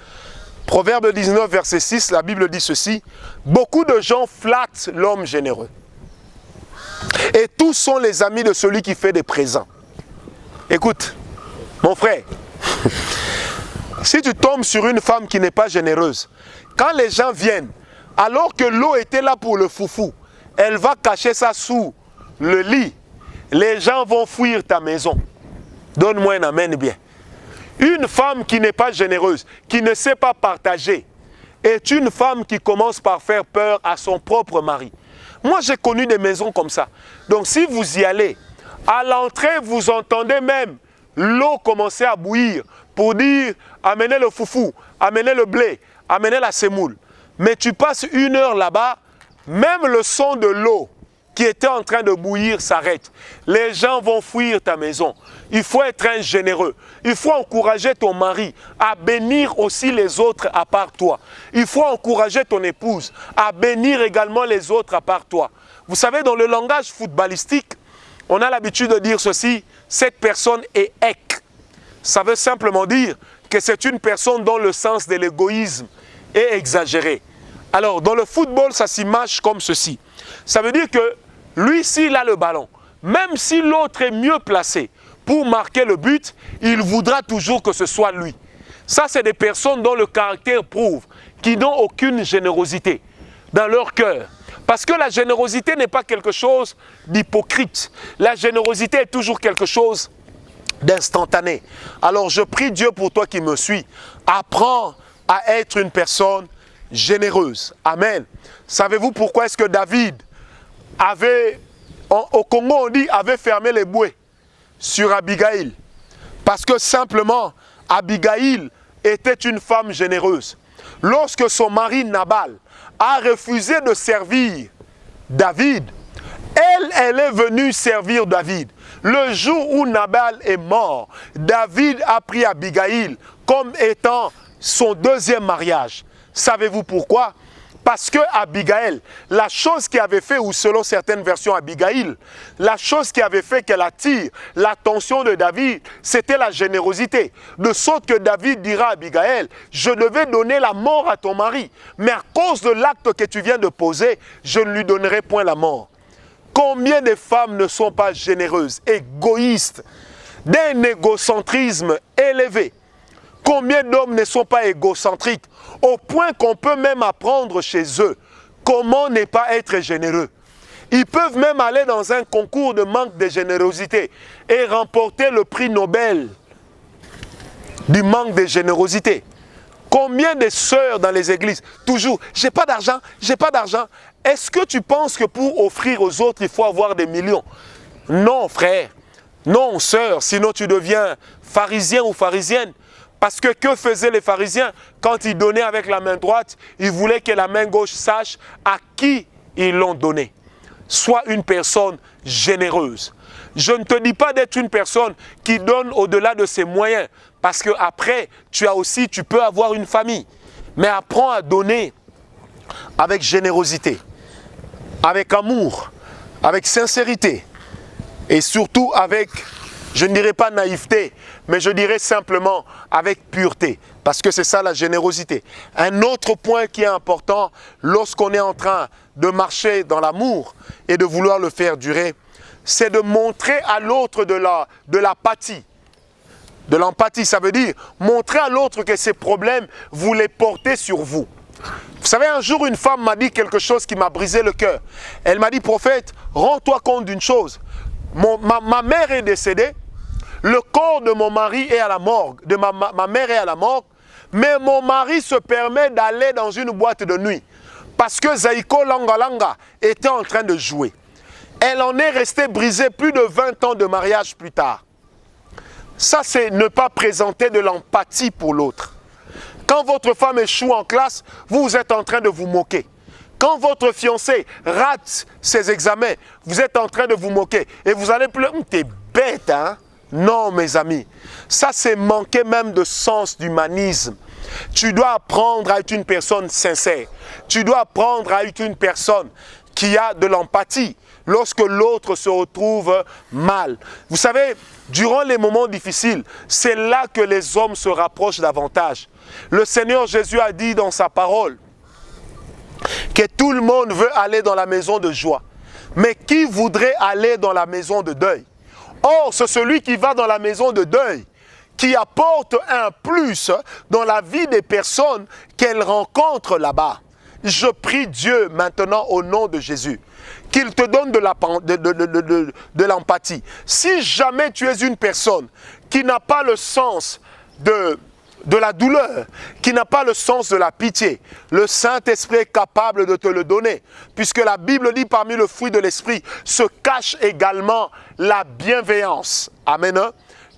Proverbe 19, verset 6, la Bible dit ceci. Beaucoup de gens flattent l'homme généreux. Et tous sont les amis de celui qui fait des présents. Écoute, mon frère, si tu tombes sur une femme qui n'est pas généreuse, quand les gens viennent, alors que l'eau était là pour le foufou, elle va cacher ça sous le lit. Les gens vont fuir ta maison. Donne-moi un amen bien. Une femme qui n'est pas généreuse, qui ne sait pas partager, est une femme qui commence par faire peur à son propre mari. Moi, j'ai connu des maisons comme ça. Donc, si vous y allez, à l'entrée, vous entendez même l'eau commencer à bouillir pour dire « amenez le foufou, amenez le blé, amenez la semoule ». Mais tu passes 1 heure là-bas, même le son de l'eau qui était en train de bouillir s'arrête. Les gens vont fuir ta maison. Il faut être un généreux. Il faut encourager ton mari à bénir aussi les autres à part toi. Il faut encourager ton épouse à bénir également les autres à part toi. Vous savez, dans le langage footballistique, on a l'habitude de dire ceci, cette personne est ek. Ça veut simplement dire que c'est une personne dont le sens de l'égoïsme est exagéré. Alors, dans le football, ça s'image comme ceci. Ça veut dire que lui, s'il a le ballon, même si l'autre est mieux placé pour marquer le but, il voudra toujours que ce soit lui. Ça, c'est des personnes dont le caractère prouve qu'ils n'ont aucune générosité dans leur cœur. Parce que la générosité n'est pas quelque chose d'hypocrite. La générosité est toujours quelque chose d'instantané. Alors, je prie Dieu pour toi qui me suis. Apprends à être une personne généreuse. Amen. Savez-vous pourquoi est-ce que David avait, au Congo on dit, avait fermé les bouées sur Abigail? Parce que simplement, Abigail était une femme généreuse. Lorsque son mari Nabal a refusé de servir David, elle est venue servir David. Le jour où Nabal est mort, David a pris Abigail comme étant son deuxième mariage. Savez-vous pourquoi? Parce que Abigail, la chose qui avait fait, ou selon certaines versions Abigail, la chose qui avait fait qu'elle attire l'attention de David, c'était la générosité. De sorte que David dira à Abigail, je devais donner la mort à ton mari, mais à cause de l'acte que tu viens de poser, je ne lui donnerai point la mort. Combien de femmes ne sont pas généreuses, égoïstes, d'un égocentrisme élevé? Combien d'hommes ne sont pas égocentriques, au point qu'on peut même apprendre chez eux comment ne pas être généreux. Ils peuvent même aller dans un concours de manque de générosité et remporter le prix Nobel du manque de générosité. Combien de sœurs dans les églises, toujours, j'ai pas d'argent, j'ai pas d'argent. Est-ce que tu penses que pour offrir aux autres, il faut avoir des millions? Non, frère. Non, sœur, sinon tu deviens pharisien ou pharisienne. Parce que faisaient les pharisiens? Quand ils donnaient avec la main droite, ils voulaient que la main gauche sache à qui ils l'ont donné. Sois une personne généreuse. Je ne te dis pas d'être une personne qui donne au-delà de ses moyens. Parce qu'après, tu peux avoir une famille. Mais apprends à donner avec générosité, avec amour, avec sincérité. Et surtout avec, je ne dirais pas naïveté, mais je dirais simplement avec pureté. Parce que c'est ça la générosité. Un autre point qui est important lorsqu'on est en train de marcher dans l'amour et de vouloir le faire durer, c'est de montrer à l'autre de l'apathie. De l'empathie, ça veut dire montrer à l'autre que ses problèmes, vous les portez sur vous. Vous savez, un jour, une femme m'a dit quelque chose qui m'a brisé le cœur. Elle m'a dit, prophète, rends-toi compte d'une chose. Ma mère est décédée, le corps de mon mari est à la morgue, de ma mère est à la morgue, mais mon mari se permet d'aller dans une boîte de nuit parce que Zaiko Langalanga était en train de jouer. Elle en est restée brisée plus de 20 ans de mariage plus tard. Ça, c'est ne pas présenter de l'empathie pour l'autre. Quand votre femme échoue en classe, vous êtes en train de vous moquer. Quand votre fiancé rate ses examens, vous êtes en train de vous moquer. Et vous allez pleurer. T'es bête, hein? Non, mes amis. Ça, c'est manquer même de sens d'humanisme. Tu dois apprendre à être une personne sincère. Tu dois apprendre à être une personne qui a de l'empathie lorsque l'autre se retrouve mal. Vous savez, durant les moments difficiles, c'est là que les hommes se rapprochent davantage. Le Seigneur Jésus a dit dans sa parole que tout le monde veut aller dans la maison de joie. Mais qui voudrait aller dans la maison de deuil? Or, c'est celui qui va dans la maison de deuil qui apporte un plus dans la vie des personnes qu'elle rencontre là-bas. Je prie Dieu maintenant au nom de Jésus qu'il te donne de l'empathie. Si jamais tu es une personne qui n'a pas le sens de la douleur, qui n'a pas le sens de la pitié, le Saint-Esprit est capable de te le donner. Puisque la Bible dit parmi le fruit de l'Esprit se cache également la bienveillance. Amen.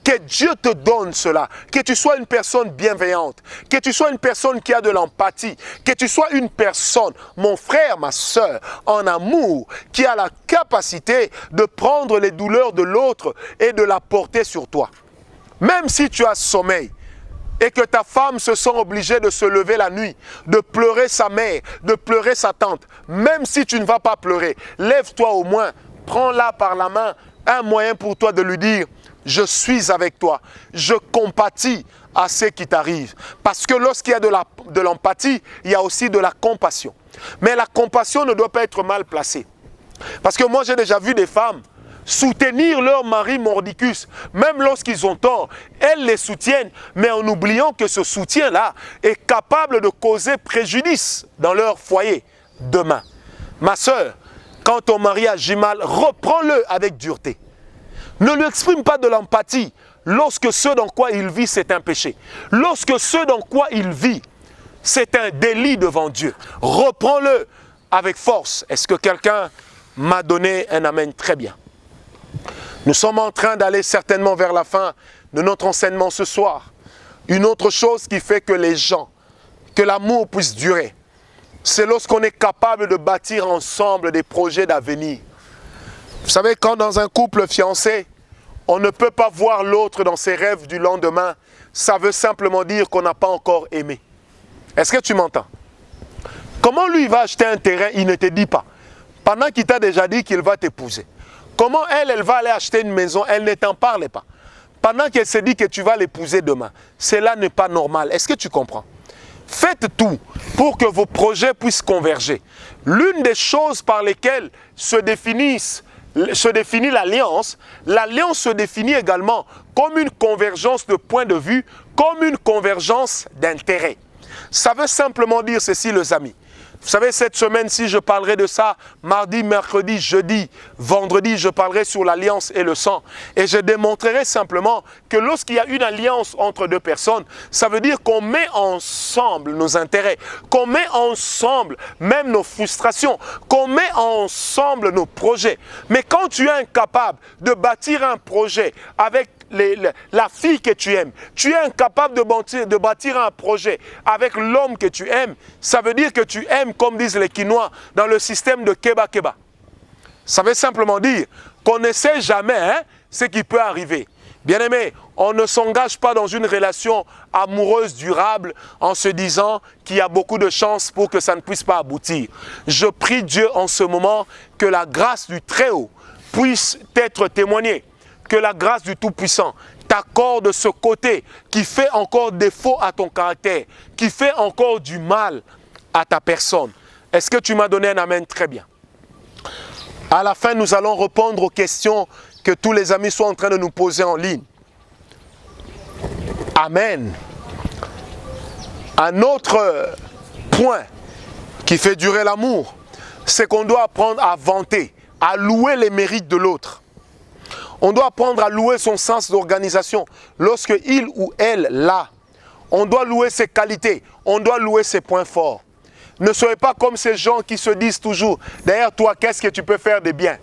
Que Dieu te donne cela, que tu sois une personne bienveillante, que tu sois une personne qui a de l'empathie, que tu sois une personne, mon frère, ma soeur, en amour, qui a la capacité de prendre les douleurs de l'autre et de la porter sur toi. Même si tu as sommeil et que ta femme se sent obligée de se lever la nuit, de pleurer sa mère, de pleurer sa tante, même si tu ne vas pas pleurer, lève-toi au moins, prends-la par la main, un moyen pour toi de lui dire « Je suis avec toi, je compatis à ce qui t'arrive. » Parce que lorsqu'il y a de l'empathie, il y a aussi de la compassion. Mais la compassion ne doit pas être mal placée. Parce que moi, j'ai déjà vu des femmes soutenir leur mari mordicus, même lorsqu'ils ont tort. Elles les soutiennent, mais en oubliant que ce soutien-là est capable de causer préjudice dans leur foyer demain. Ma soeur, quand ton mari agit mal, reprends-le avec dureté. Ne lui exprime pas de l'empathie lorsque ce dans quoi il vit, c'est un péché. Lorsque ce dans quoi il vit, c'est un délit devant Dieu. Reprends-le avec force. Est-ce que quelqu'un m'a donné un amen? Très bien. Nous sommes en train d'aller certainement vers la fin de notre enseignement ce soir. Une autre chose qui fait que les gens, que l'amour puisse durer, c'est lorsqu'on est capable de bâtir ensemble des projets d'avenir. Vous savez, quand dans un couple fiancé, on ne peut pas voir l'autre dans ses rêves du lendemain, ça veut simplement dire qu'on n'a pas encore aimé. Est-ce que tu m'entends? Comment lui il va acheter un terrain, il ne te dit pas. Pendant qu'il t'a déjà dit qu'il va t'épouser. Comment elle va aller acheter une maison, elle ne t'en parle pas. Pendant qu'elle se dit que tu vas l'épouser demain. Cela n'est pas normal. Est-ce que tu comprends? Faites tout pour que vos projets puissent converger. L'une des choses par lesquelles se définit l'alliance, l'alliance se définit également comme une convergence de points de vue, comme une convergence d'intérêts. Ça veut simplement dire ceci, les amis. Vous savez, cette semaine-ci, je parlerai de ça. Mardi, mercredi, jeudi, vendredi, je parlerai sur l'alliance et le sang. Et je démontrerai simplement que lorsqu'il y a une alliance entre deux personnes, ça veut dire qu'on met ensemble nos intérêts, qu'on met ensemble même nos frustrations, qu'on met ensemble nos projets. Mais quand tu es incapable de bâtir un projet avec la fille que tu aimes, tu es incapable de bâtir un projet avec l'homme que tu aimes, ça veut dire que tu aimes, comme disent les Quinois, dans le système de Keba-Keba. Ça veut simplement dire qu'on ne sait jamais ce qui peut arriver. Bien-aimé, on ne s'engage pas dans une relation amoureuse durable en se disant qu'il y a beaucoup de chances pour que ça ne puisse pas aboutir. Je prie Dieu en ce moment que la grâce du Très-Haut puisse être témoignée. Que la grâce du Tout-Puissant t'accorde ce côté qui fait encore défaut à ton caractère, qui fait encore du mal à ta personne. Est-ce que tu m'as donné un amen? Très bien. À la fin, nous allons répondre aux questions que tous les amis sont en train de nous poser en ligne. Amen. Un autre point qui fait durer l'amour, c'est qu'on doit apprendre à vanter, à louer les mérites de l'autre. On doit apprendre à louer son sens d'organisation. Lorsque il ou elle l'a, on doit louer ses qualités, on doit louer ses points forts. Ne soyez pas comme ces gens qui se disent toujours, derrière toi, qu'est-ce que tu peux faire de bien?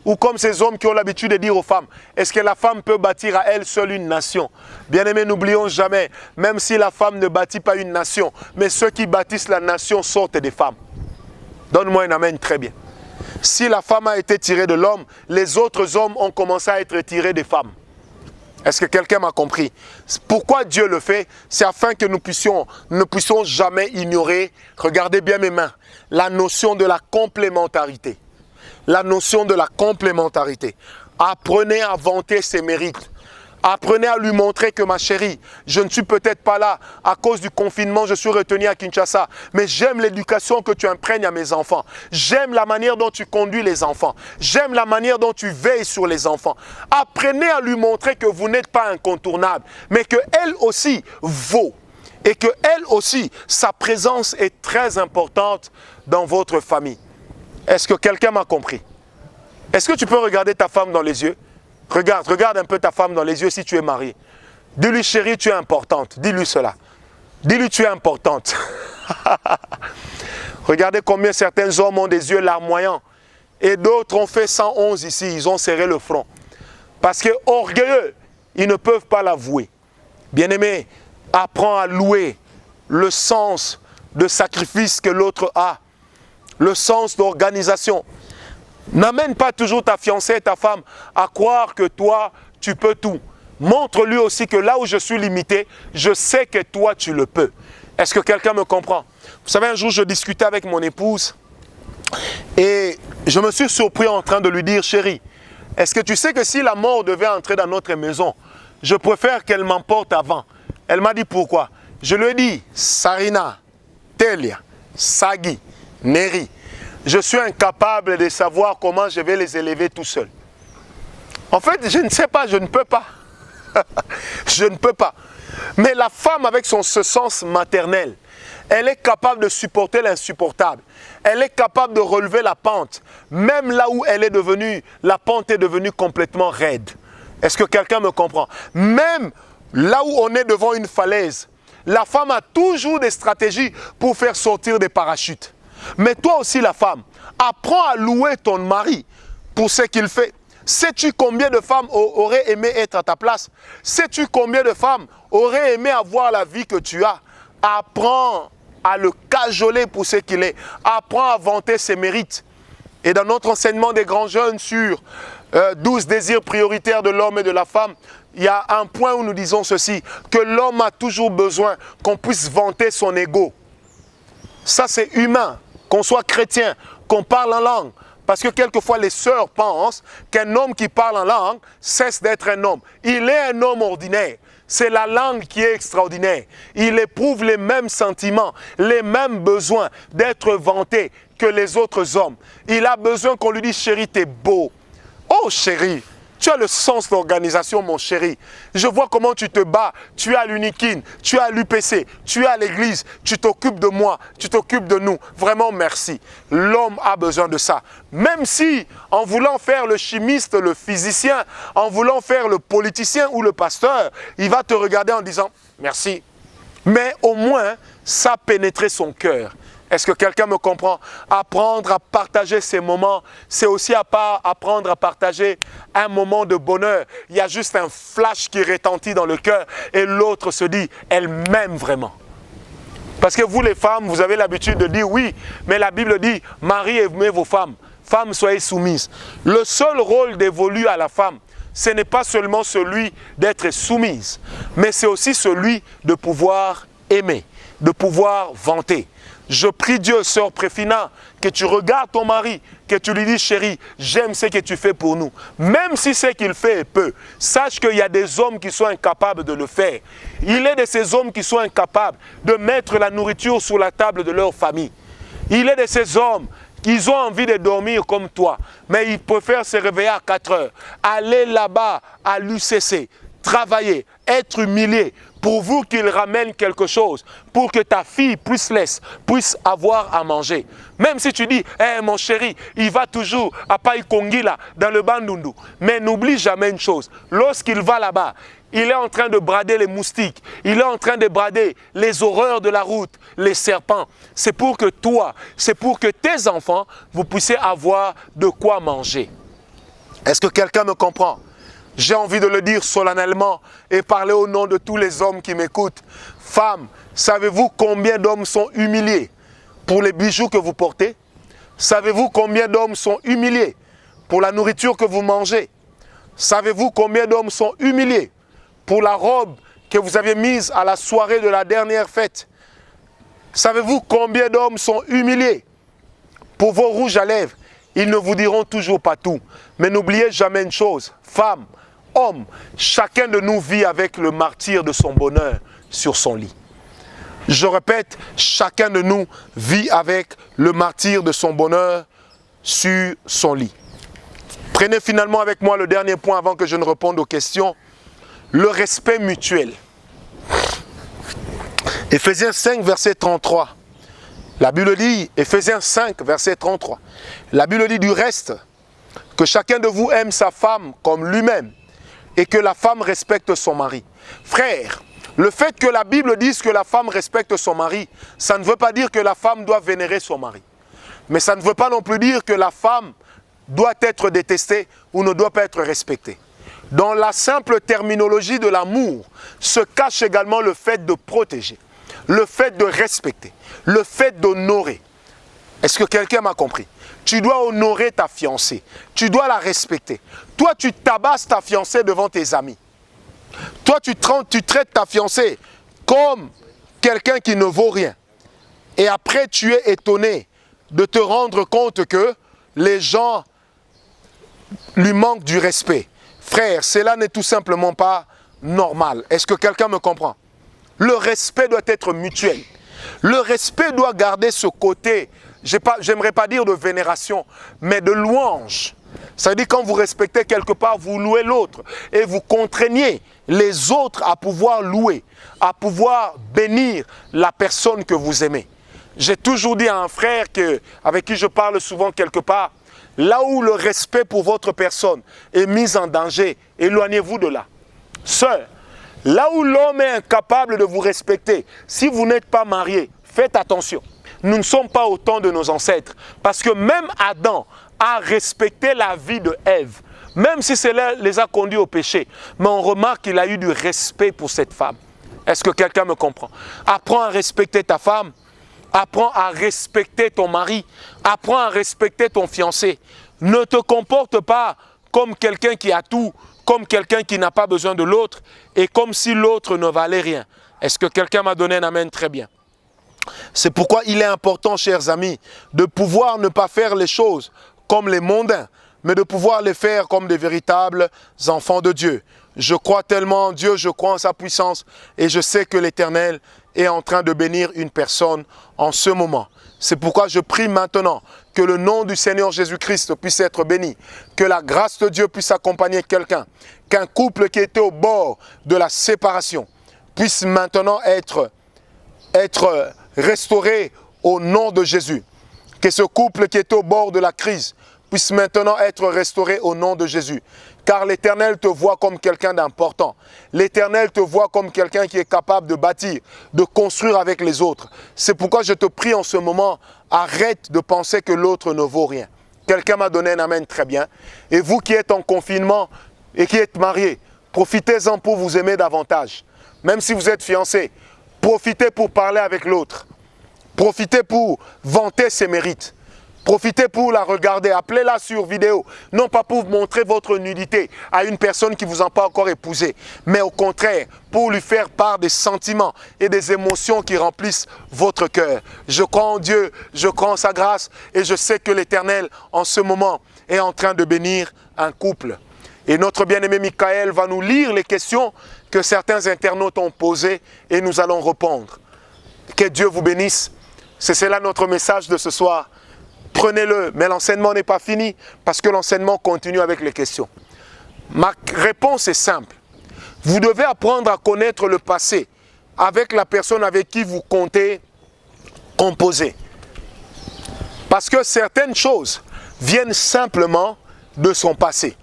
Ou comme ces hommes qui ont l'habitude de dire aux femmes, est-ce que la femme peut bâtir à elle seule une nation? Bien-aimés, n'oublions jamais, même si la femme ne bâtit pas une nation, mais ceux qui bâtissent la nation sortent des femmes. Donne-moi un amen, très bien. Si la femme a été tirée de l'homme, les autres hommes ont commencé à être tirés des femmes. Est-ce que quelqu'un m'a compris? Pourquoi Dieu le fait? C'est afin que nous ne puissions jamais ignorer, regardez bien mes mains, la notion de la complémentarité. La notion de la complémentarité. Apprenez à vanter ses mérites. Apprenez à lui montrer que ma chérie, je ne suis peut-être pas là à cause du confinement, je suis retenu à Kinshasa. Mais j'aime l'éducation que tu imprègnes à mes enfants. J'aime la manière dont tu conduis les enfants. J'aime la manière dont tu veilles sur les enfants. Apprenez à lui montrer que vous n'êtes pas incontournable, mais qu'elle aussi vaut. Et qu'elle aussi, sa présence est très importante dans votre famille. Est-ce que quelqu'un m'a compris? Est-ce que tu peux regarder ta femme dans les yeux? Regarde un peu ta femme dans les yeux si tu es marié. Dis-lui, chérie, tu es importante. Dis-lui cela. Dis-lui, tu es importante. Regardez combien certains hommes ont des yeux larmoyants. Et d'autres ont fait 111 ici, ils ont serré le front. Parce que orgueilleux, ils ne peuvent pas l'avouer. Bien-aimé, apprends à louer le sens de sacrifice que l'autre a. Le sens d'organisation. N'amène pas toujours ta fiancée et ta femme à croire que toi, tu peux tout. Montre-lui aussi que là où je suis limité, je sais que toi, tu le peux. Est-ce que quelqu'un me comprend? Vous savez, un jour, je discutais avec mon épouse et je me suis surpris en train de lui dire, chérie, est-ce que tu sais que si la mort devait entrer dans notre maison, je préfère qu'elle m'emporte avant? Elle m'a dit pourquoi? Je lui ai dit, Sarina, Telia, Sagi, Neri, je suis incapable de savoir comment je vais les élever tout seul. En fait, je ne sais pas, je ne peux pas. Je ne peux pas. Mais la femme avec ce sens maternel, elle est capable de supporter l'insupportable. Elle est capable de relever la pente. Même là où elle est devenue, la pente est devenue complètement raide. Est-ce que quelqu'un me comprend? Même là où on est devant une falaise, la femme a toujours des stratégies pour faire sortir des parachutes. Mais toi aussi la femme, apprends à louer ton mari pour ce qu'il fait. Sais-tu combien de femmes auraient aimé être à ta place? Sais-tu combien de femmes auraient aimé avoir la vie que tu as? Apprends à le cajoler pour ce qu'il est. Apprends à vanter ses mérites. Et dans notre enseignement des grands jeunes sur 12 désirs prioritaires de l'homme et de la femme, il y a un point où nous disons ceci, que l'homme a toujours besoin qu'on puisse vanter son ego. Ça, c'est humain. qu'on soit chrétien, qu'on parle en langue. Parce que quelquefois les sœurs pensent qu'un homme qui parle en langue cesse d'être un homme. Il est un homme ordinaire. C'est la langue qui est extraordinaire. Il éprouve les mêmes sentiments, les mêmes besoins d'être vanté que les autres hommes. Il a besoin qu'on lui dise, chérie, t'es beau. Oh chérie, tu as le sens d'organisation, mon chéri. Je vois comment tu te bats. Tu es à l'Unikin, tu es à l'UPC, tu es à l'église. Tu t'occupes de moi, tu t'occupes de nous. Vraiment, merci. L'homme a besoin de ça. Même si, en voulant faire le chimiste, le physicien, en voulant faire le politicien ou le pasteur, il va te regarder en disant « merci ». Mais au moins, ça a pénétré son cœur. Est-ce que quelqu'un me comprend? Apprendre à partager ces moments, c'est aussi apprendre à partager un moment de bonheur. Il y a juste un flash qui retentit dans le cœur et l'autre se dit, elle m'aime vraiment. Parce que vous les femmes, vous avez l'habitude de dire oui, mais la Bible dit, mari aimez vos femmes, femmes soyez soumises. Le seul rôle dévolu à la femme, ce n'est pas seulement celui d'être soumise, mais c'est aussi celui de pouvoir aimer, de pouvoir vanter. Je prie Dieu, sœur Préfina, que tu regardes ton mari, que tu lui dis, chérie, j'aime ce que tu fais pour nous. Même si ce qu'il fait est peu, sache qu'il y a des hommes qui sont incapables de le faire. Il est de ces hommes qui sont incapables de mettre la nourriture sur la table de leur famille. Il est de ces hommes qui ont envie de dormir comme toi, mais ils préfèrent se réveiller à 4 heures, aller là-bas à l'UCC, travailler, être humilié, pourvu qu'il ramène quelque chose, pour que ta fille puisse avoir à manger. Même si tu dis, hey, mon chéri, il va toujours à Païkongila, dans le Bandundu. Mais n'oublie jamais une chose, lorsqu'il va là-bas, il est en train de brader les moustiques, il est en train de brader les horreurs de la route, les serpents. C'est pour que toi, c'est pour que tes enfants, vous puissiez avoir de quoi manger. Est-ce que quelqu'un me comprend? J'ai envie de le dire solennellement et parler au nom de tous les hommes qui m'écoutent. Femmes, savez-vous combien d'hommes sont humiliés pour les bijoux que vous portez? Savez-vous combien d'hommes sont humiliés pour la nourriture que vous mangez? Savez-vous combien d'hommes sont humiliés pour la robe que vous avez mise à la soirée de la dernière fête? Savez-vous combien d'hommes sont humiliés pour vos rouges à lèvres? Ils ne vous diront toujours pas tout. Mais n'oubliez jamais une chose, femmes, hommes, chacun de nous vit avec le martyre de son bonheur sur son lit. Je répète, chacun de nous vit avec le martyre de son bonheur sur son lit. Prenez finalement avec moi le dernier point avant que je ne réponde aux questions. Le respect mutuel. Éphésiens 5, verset 33. La Bible dit, Éphésiens 5, verset 33. La Bible dit du reste, que chacun de vous aime sa femme comme lui-même et que la femme respecte son mari. Frère, le fait que la Bible dise que la femme respecte son mari, ça ne veut pas dire que la femme doit vénérer son mari. Mais ça ne veut pas non plus dire que la femme doit être détestée ou ne doit pas être respectée. Dans la simple terminologie de l'amour se cache également le fait de protéger, le fait de respecter, le fait d'honorer. Est-ce que quelqu'un m'a compris? Tu dois honorer ta fiancée, tu dois la respecter. Toi, tu tabasses ta fiancée devant tes amis. Toi, tu traites ta fiancée comme quelqu'un qui ne vaut rien. Et après, tu es étonné de te rendre compte que les gens lui manquent du respect. Frère, cela n'est tout simplement pas normal. Est-ce que quelqu'un me comprend? Le respect doit être mutuel. Le respect doit garder ce côté, j'aimerais pas dire de vénération, mais de louange. Ça veut dire quand vous respectez quelque part, vous louez l'autre et vous contraignez les autres à pouvoir louer, à pouvoir bénir la personne que vous aimez. J'ai toujours dit à un frère avec qui je parle souvent quelque part, là où le respect pour votre personne est mis en danger, éloignez-vous de là. Sœur, là où l'homme est incapable de vous respecter, si vous n'êtes pas marié, faites attention. Nous ne sommes pas au temps de nos ancêtres. Parce que même Adam a respecté la vie de Ève, même si cela les a conduits au péché. Mais on remarque qu'il a eu du respect pour cette femme. Est-ce que quelqu'un me comprend? Apprends à respecter ta femme. Apprends à respecter ton mari. Apprends à respecter ton fiancé. Ne te comporte pas comme quelqu'un qui a tout, comme quelqu'un qui n'a pas besoin de l'autre et comme si l'autre ne valait rien. Est-ce que quelqu'un m'a donné un amen? Très bien. C'est pourquoi il est important, chers amis, de pouvoir ne pas faire les choses comme les mondains, mais de pouvoir les faire comme des véritables enfants de Dieu. Je crois tellement en Dieu, je crois en sa puissance et je sais que l'Éternel est en train de bénir une personne en ce moment. C'est pourquoi je prie maintenant que le nom du Seigneur Jésus-Christ puisse être béni, que la grâce de Dieu puisse accompagner quelqu'un, qu'un couple qui était au bord de la séparation puisse maintenant être restauré au nom de Jésus. Que ce couple qui était au bord de la crise puisse maintenant être restauré au nom de Jésus. Car l'Éternel te voit comme quelqu'un d'important. L'Éternel te voit comme quelqu'un qui est capable de bâtir, de construire avec les autres. C'est pourquoi je te prie en ce moment, arrête de penser que l'autre ne vaut rien. Quelqu'un m'a donné un amen très bien. Et vous qui êtes en confinement et qui êtes mariés, profitez-en pour vous aimer davantage. Même si vous êtes fiancés, profitez pour parler avec l'autre. Profitez pour vanter ses mérites. Profitez pour la regarder, appelez-la sur vidéo. Non pas pour montrer votre nudité à une personne qui ne vous a pas encore épousé, mais au contraire, pour lui faire part des sentiments et des émotions qui remplissent votre cœur. Je crois en Dieu, je crois en sa grâce et je sais que l'Éternel, en ce moment, est en train de bénir un couple. Et notre bien-aimé Michael va nous lire les questions que certains internautes ont posées et nous allons répondre. Que Dieu vous bénisse. C'est cela notre message de ce soir. Prenez-le, mais l'enseignement n'est pas fini parce que l'enseignement continue avec les questions. Ma réponse est simple. Vous devez apprendre à connaître le passé avec la personne avec qui vous comptez composer. Parce que certaines choses viennent simplement de son passé.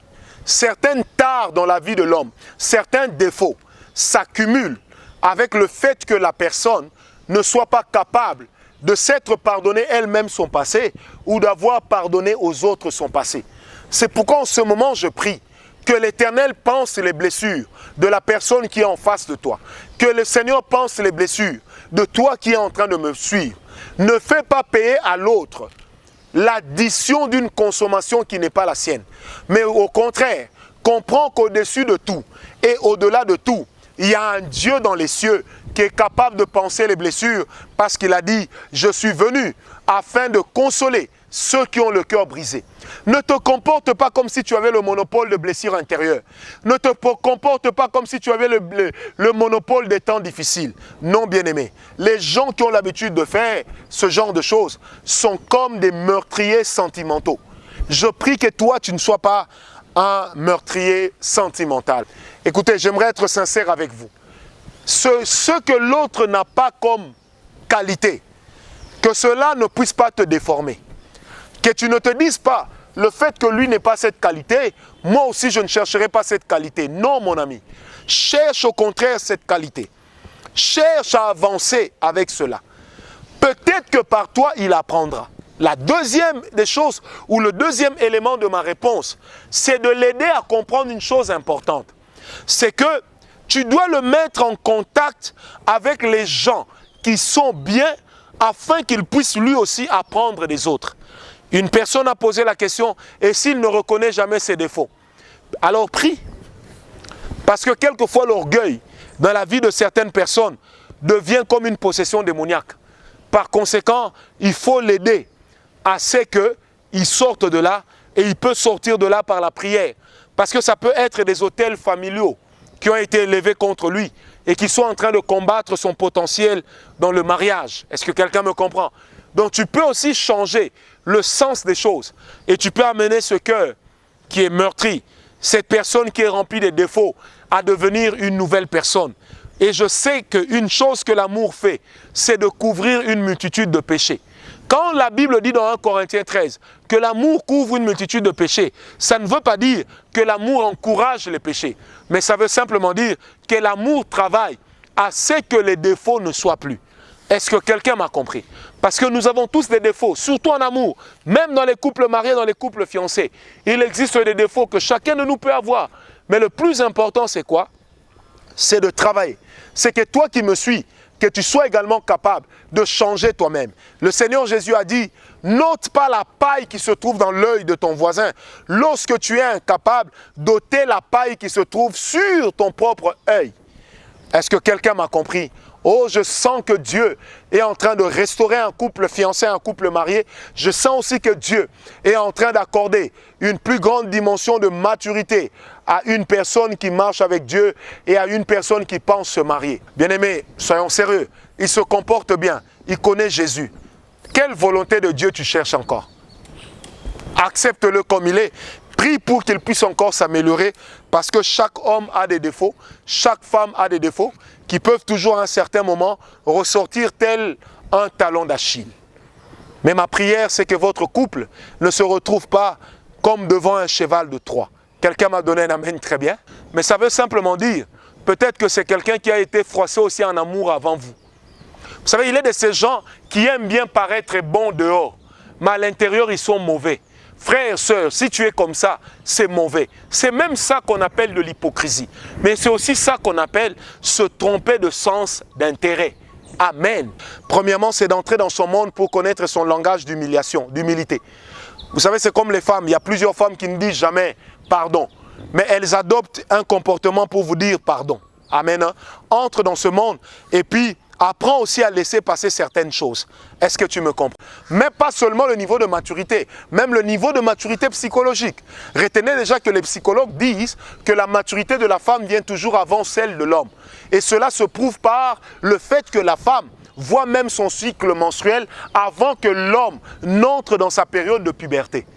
Certaines tares dans la vie de l'homme, certains défauts s'accumulent avec le fait que la personne ne soit pas capable de s'être pardonné elle-même son passé ou d'avoir pardonné aux autres son passé. C'est pourquoi en ce moment je prie que l'Éternel pense les blessures de la personne qui est en face de toi. Que le Seigneur pense les blessures de toi qui est en train de me suivre. Ne fais pas payer à l'autre l'addition d'une consommation qui n'est pas la sienne. Mais au contraire, comprends qu'au-dessus de tout et au-delà de tout, il y a un Dieu dans les cieux qui est capable de penser les blessures parce qu'il a dit « Je suis venu afin de consoler ceux qui ont le cœur brisé. » Ne te comporte pas comme si tu avais le monopole de blessures intérieures. Ne te comporte pas comme si tu avais le monopole des temps difficiles. Non, bien-aimé. Les gens qui ont l'habitude de faire ce genre de choses sont comme des meurtriers sentimentaux. Je prie que toi, tu ne sois pas un meurtrier sentimental. Écoutez, j'aimerais être sincère avec vous. Ce que l'autre n'a pas comme qualité, que cela ne puisse pas te déformer. Que tu ne te dises pas, le fait que lui n'ait pas cette qualité, moi aussi je ne chercherai pas cette qualité. Non, mon ami. Cherche au contraire cette qualité. Cherche à avancer avec cela. Peut-être que par toi, il apprendra. La deuxième des choses, ou le deuxième élément de ma réponse, c'est de l'aider à comprendre une chose importante. C'est que tu dois le mettre en contact avec les gens qui sont bien afin qu'il puisse lui aussi apprendre des autres. Une personne a posé la question, et s'il ne reconnaît jamais ses défauts? Alors prie. Parce que quelquefois l'orgueil dans la vie de certaines personnes devient comme une possession démoniaque. Par conséquent, il faut l'aider à ce qu'il sorte de là, et il peut sortir de là par la prière. Parce que ça peut être des autels familiaux qui ont été élevés contre lui et qui sont en train de combattre son potentiel dans le mariage. Est-ce que quelqu'un me comprend? Donc tu peux aussi changer le sens des choses et tu peux amener ce cœur qui est meurtri, cette personne qui est remplie de défauts, à devenir une nouvelle personne. Et je sais qu'une chose que l'amour fait, c'est de couvrir une multitude de péchés. Quand la Bible dit dans 1 Corinthiens 13 que l'amour couvre une multitude de péchés, ça ne veut pas dire que l'amour encourage les péchés, mais ça veut simplement dire que l'amour travaille à ce que les défauts ne soient plus. Est-ce que quelqu'un m'a compris? Parce que nous avons tous des défauts, surtout en amour, même dans les couples mariés, dans les couples fiancés. Il existe des défauts que chacun de nous peut avoir, mais le plus important c'est quoi? C'est de travailler. C'est que toi qui me suis, que tu sois également capable de changer toi-même. Le Seigneur Jésus a dit, n'ôte pas la paille qui se trouve dans l'œil de ton voisin. Lorsque tu es incapable d'ôter la paille qui se trouve sur ton propre œil. Est-ce que quelqu'un m'a compris? Oh, je sens que Dieu est en train de restaurer un couple fiancé, un couple marié. Je sens aussi que Dieu est en train d'accorder une plus grande dimension de maturité à une personne qui marche avec Dieu et à une personne qui pense se marier. Bien-aimés, soyons sérieux. Il se comporte bien. Il connaît Jésus. Quelle volonté de Dieu tu cherches encore? Accepte-le comme il est. Prie pour qu'il puisse encore s'améliorer parce que chaque homme a des défauts, chaque femme a des défauts qui peuvent toujours à un certain moment ressortir tel un talon d'Achille. Mais ma prière, c'est que votre couple ne se retrouve pas comme devant un cheval de Troie. Quelqu'un m'a donné un amen très bien, mais ça veut simplement dire, peut-être que c'est quelqu'un qui a été froissé aussi en amour avant vous. Vous savez, il est de ces gens qui aiment bien paraître bons dehors, mais à l'intérieur, ils sont mauvais. Frères, sœurs, si tu es comme ça, c'est mauvais. C'est même ça qu'on appelle de l'hypocrisie. Mais c'est aussi ça qu'on appelle se tromper de sens d'intérêt. Amen. Premièrement, c'est d'entrer dans son monde pour connaître son langage d'humiliation, d'humilité. Vous savez, c'est comme les femmes. Il y a plusieurs femmes qui ne disent jamais pardon. Mais elles adoptent un comportement pour vous dire pardon. Amen. Entre dans ce monde et puis apprends aussi à laisser passer certaines choses. Est-ce que tu me comprends? Mais pas seulement le niveau de maturité, même le niveau de maturité psychologique. Retenez déjà que les psychologues disent que la maturité de la femme vient toujours avant celle de l'homme. Et cela se prouve par le fait que la femme voit même son cycle menstruel avant que l'homme n'entre dans sa période de puberté.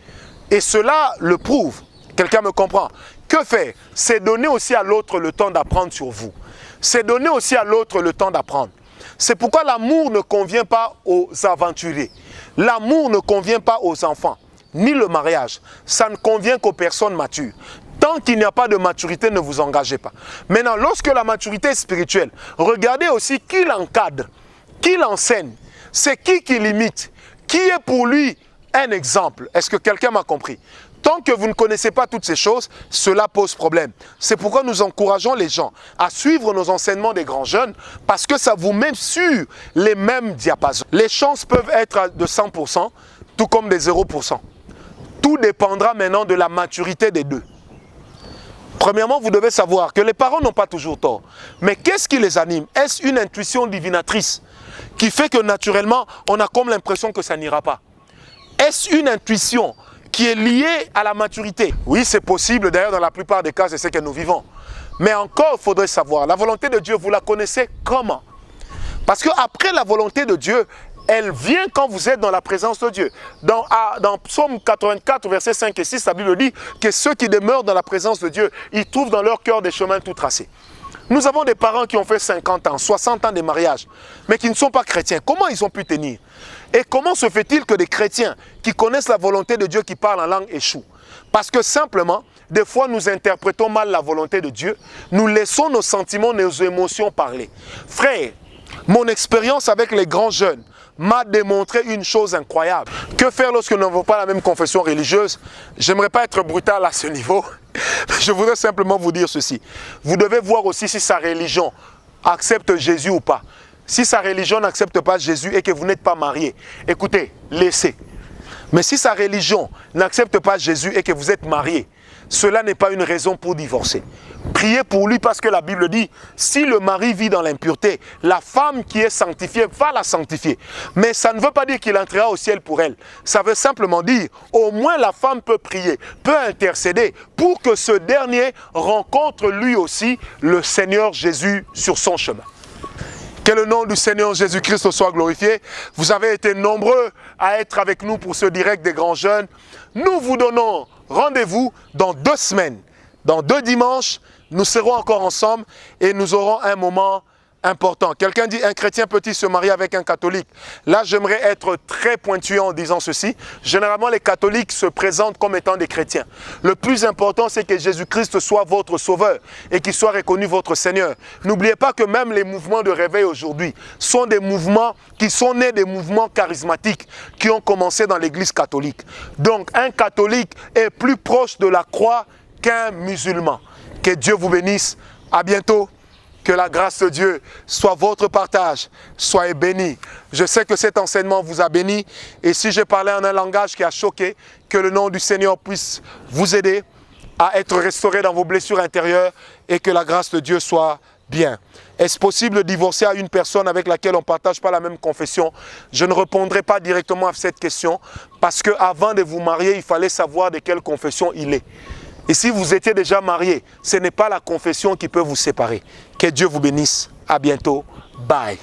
Et cela le prouve. Quelqu'un me comprend? Que faire? C'est donner aussi à l'autre le temps d'apprendre sur vous. C'est donner aussi à l'autre le temps d'apprendre. C'est pourquoi l'amour ne convient pas aux aventuriers. L'amour ne convient pas aux enfants, ni le mariage. Ça ne convient qu'aux personnes matures. Tant qu'il n'y a pas de maturité, ne vous engagez pas. Maintenant, lorsque la maturité est spirituelle, regardez aussi qui l'encadre, qui l'enseigne, c'est qui limite, qui est pour lui un exemple. Est-ce que quelqu'un m'a compris? Tant que vous ne connaissez pas toutes ces choses, cela pose problème. C'est pourquoi nous encourageons les gens à suivre nos enseignements des grands jeunes parce que ça vous met sur les mêmes diapasons. Les chances peuvent être de 100%, tout comme des 0%. Tout dépendra maintenant de la maturité des deux. Premièrement, vous devez savoir que les parents n'ont pas toujours tort. Mais qu'est-ce qui les anime? Est-ce une intuition divinatrice qui fait que naturellement, on a comme l'impression que ça n'ira pas? Est-ce une intuition qui est liée à la maturité? Oui, c'est possible. D'ailleurs, dans la plupart des cas, c'est ce que nous vivons. Mais encore, il faudrait savoir, la volonté de Dieu, vous la connaissez comment? Parce qu'après la volonté de Dieu, elle vient quand vous êtes dans la présence de Dieu. Dans Psaume 84, versets 5 et 6, la Bible dit que ceux qui demeurent dans la présence de Dieu, ils trouvent dans leur cœur des chemins tout tracés. Nous avons des parents qui ont fait 50 ans, 60 ans de mariage, mais qui ne sont pas chrétiens. Comment ils ont pu tenir? Et comment se fait-il que des chrétiens qui connaissent la volonté de Dieu, qui parlent en langue, échouent? Parce que simplement, des fois, nous interprétons mal la volonté de Dieu. Nous laissons nos sentiments, nos émotions parler. Frère, mon expérience avec les grands jeunes m'a démontré une chose incroyable. Que faire lorsque nous n'avons pas la même confession religieuse? J'aimerais pas être brutal à ce niveau. Je voudrais simplement vous dire ceci. Vous devez voir aussi si sa religion accepte Jésus ou pas. Si sa religion n'accepte pas Jésus et que vous n'êtes pas marié, écoutez, laissez. Mais si sa religion n'accepte pas Jésus et que vous êtes marié, cela n'est pas une raison pour divorcer. Priez pour lui parce que la Bible dit, si le mari vit dans l'impureté, la femme qui est sanctifiée va la sanctifier. Mais ça ne veut pas dire qu'il entrera au ciel pour elle. Ça veut simplement dire, au moins la femme peut prier, peut intercéder pour que ce dernier rencontre lui aussi le Seigneur Jésus sur son chemin. Que le nom du Seigneur Jésus-Christ soit glorifié. Vous avez été nombreux à être avec nous pour ce direct des grands jeunes. Nous vous donnons rendez-vous dans 2 semaines. Dans 2 dimanches, nous serons encore ensemble et nous aurons un moment important. Quelqu'un dit, un chrétien peut-il se marier avec un catholique? Là, j'aimerais être très pointu en disant ceci. Généralement, les catholiques se présentent comme étant des chrétiens. Le plus important, c'est que Jésus-Christ soit votre sauveur et qu'il soit reconnu votre Seigneur. N'oubliez pas que même les mouvements de réveil aujourd'hui sont des mouvements qui sont nés des mouvements charismatiques qui ont commencé dans l'église catholique. Donc, un catholique est plus proche de la croix qu'un musulman. Que Dieu vous bénisse. À bientôt. Que la grâce de Dieu soit votre partage. Soyez bénis. Je sais que cet enseignement vous a béni. Et si j'ai parlé en un langage qui a choqué, que le nom du Seigneur puisse vous aider à être restauré dans vos blessures intérieures et que la grâce de Dieu soit Bien. Est-ce possible de divorcer à une personne avec laquelle on ne partage pas la même confession? Je ne répondrai pas directement à cette question parce qu'avant de vous marier, il fallait savoir de quelle confession il est. Et si vous étiez déjà marié, ce n'est pas la confession qui peut vous séparer. Que Dieu vous bénisse. À bientôt. Bye.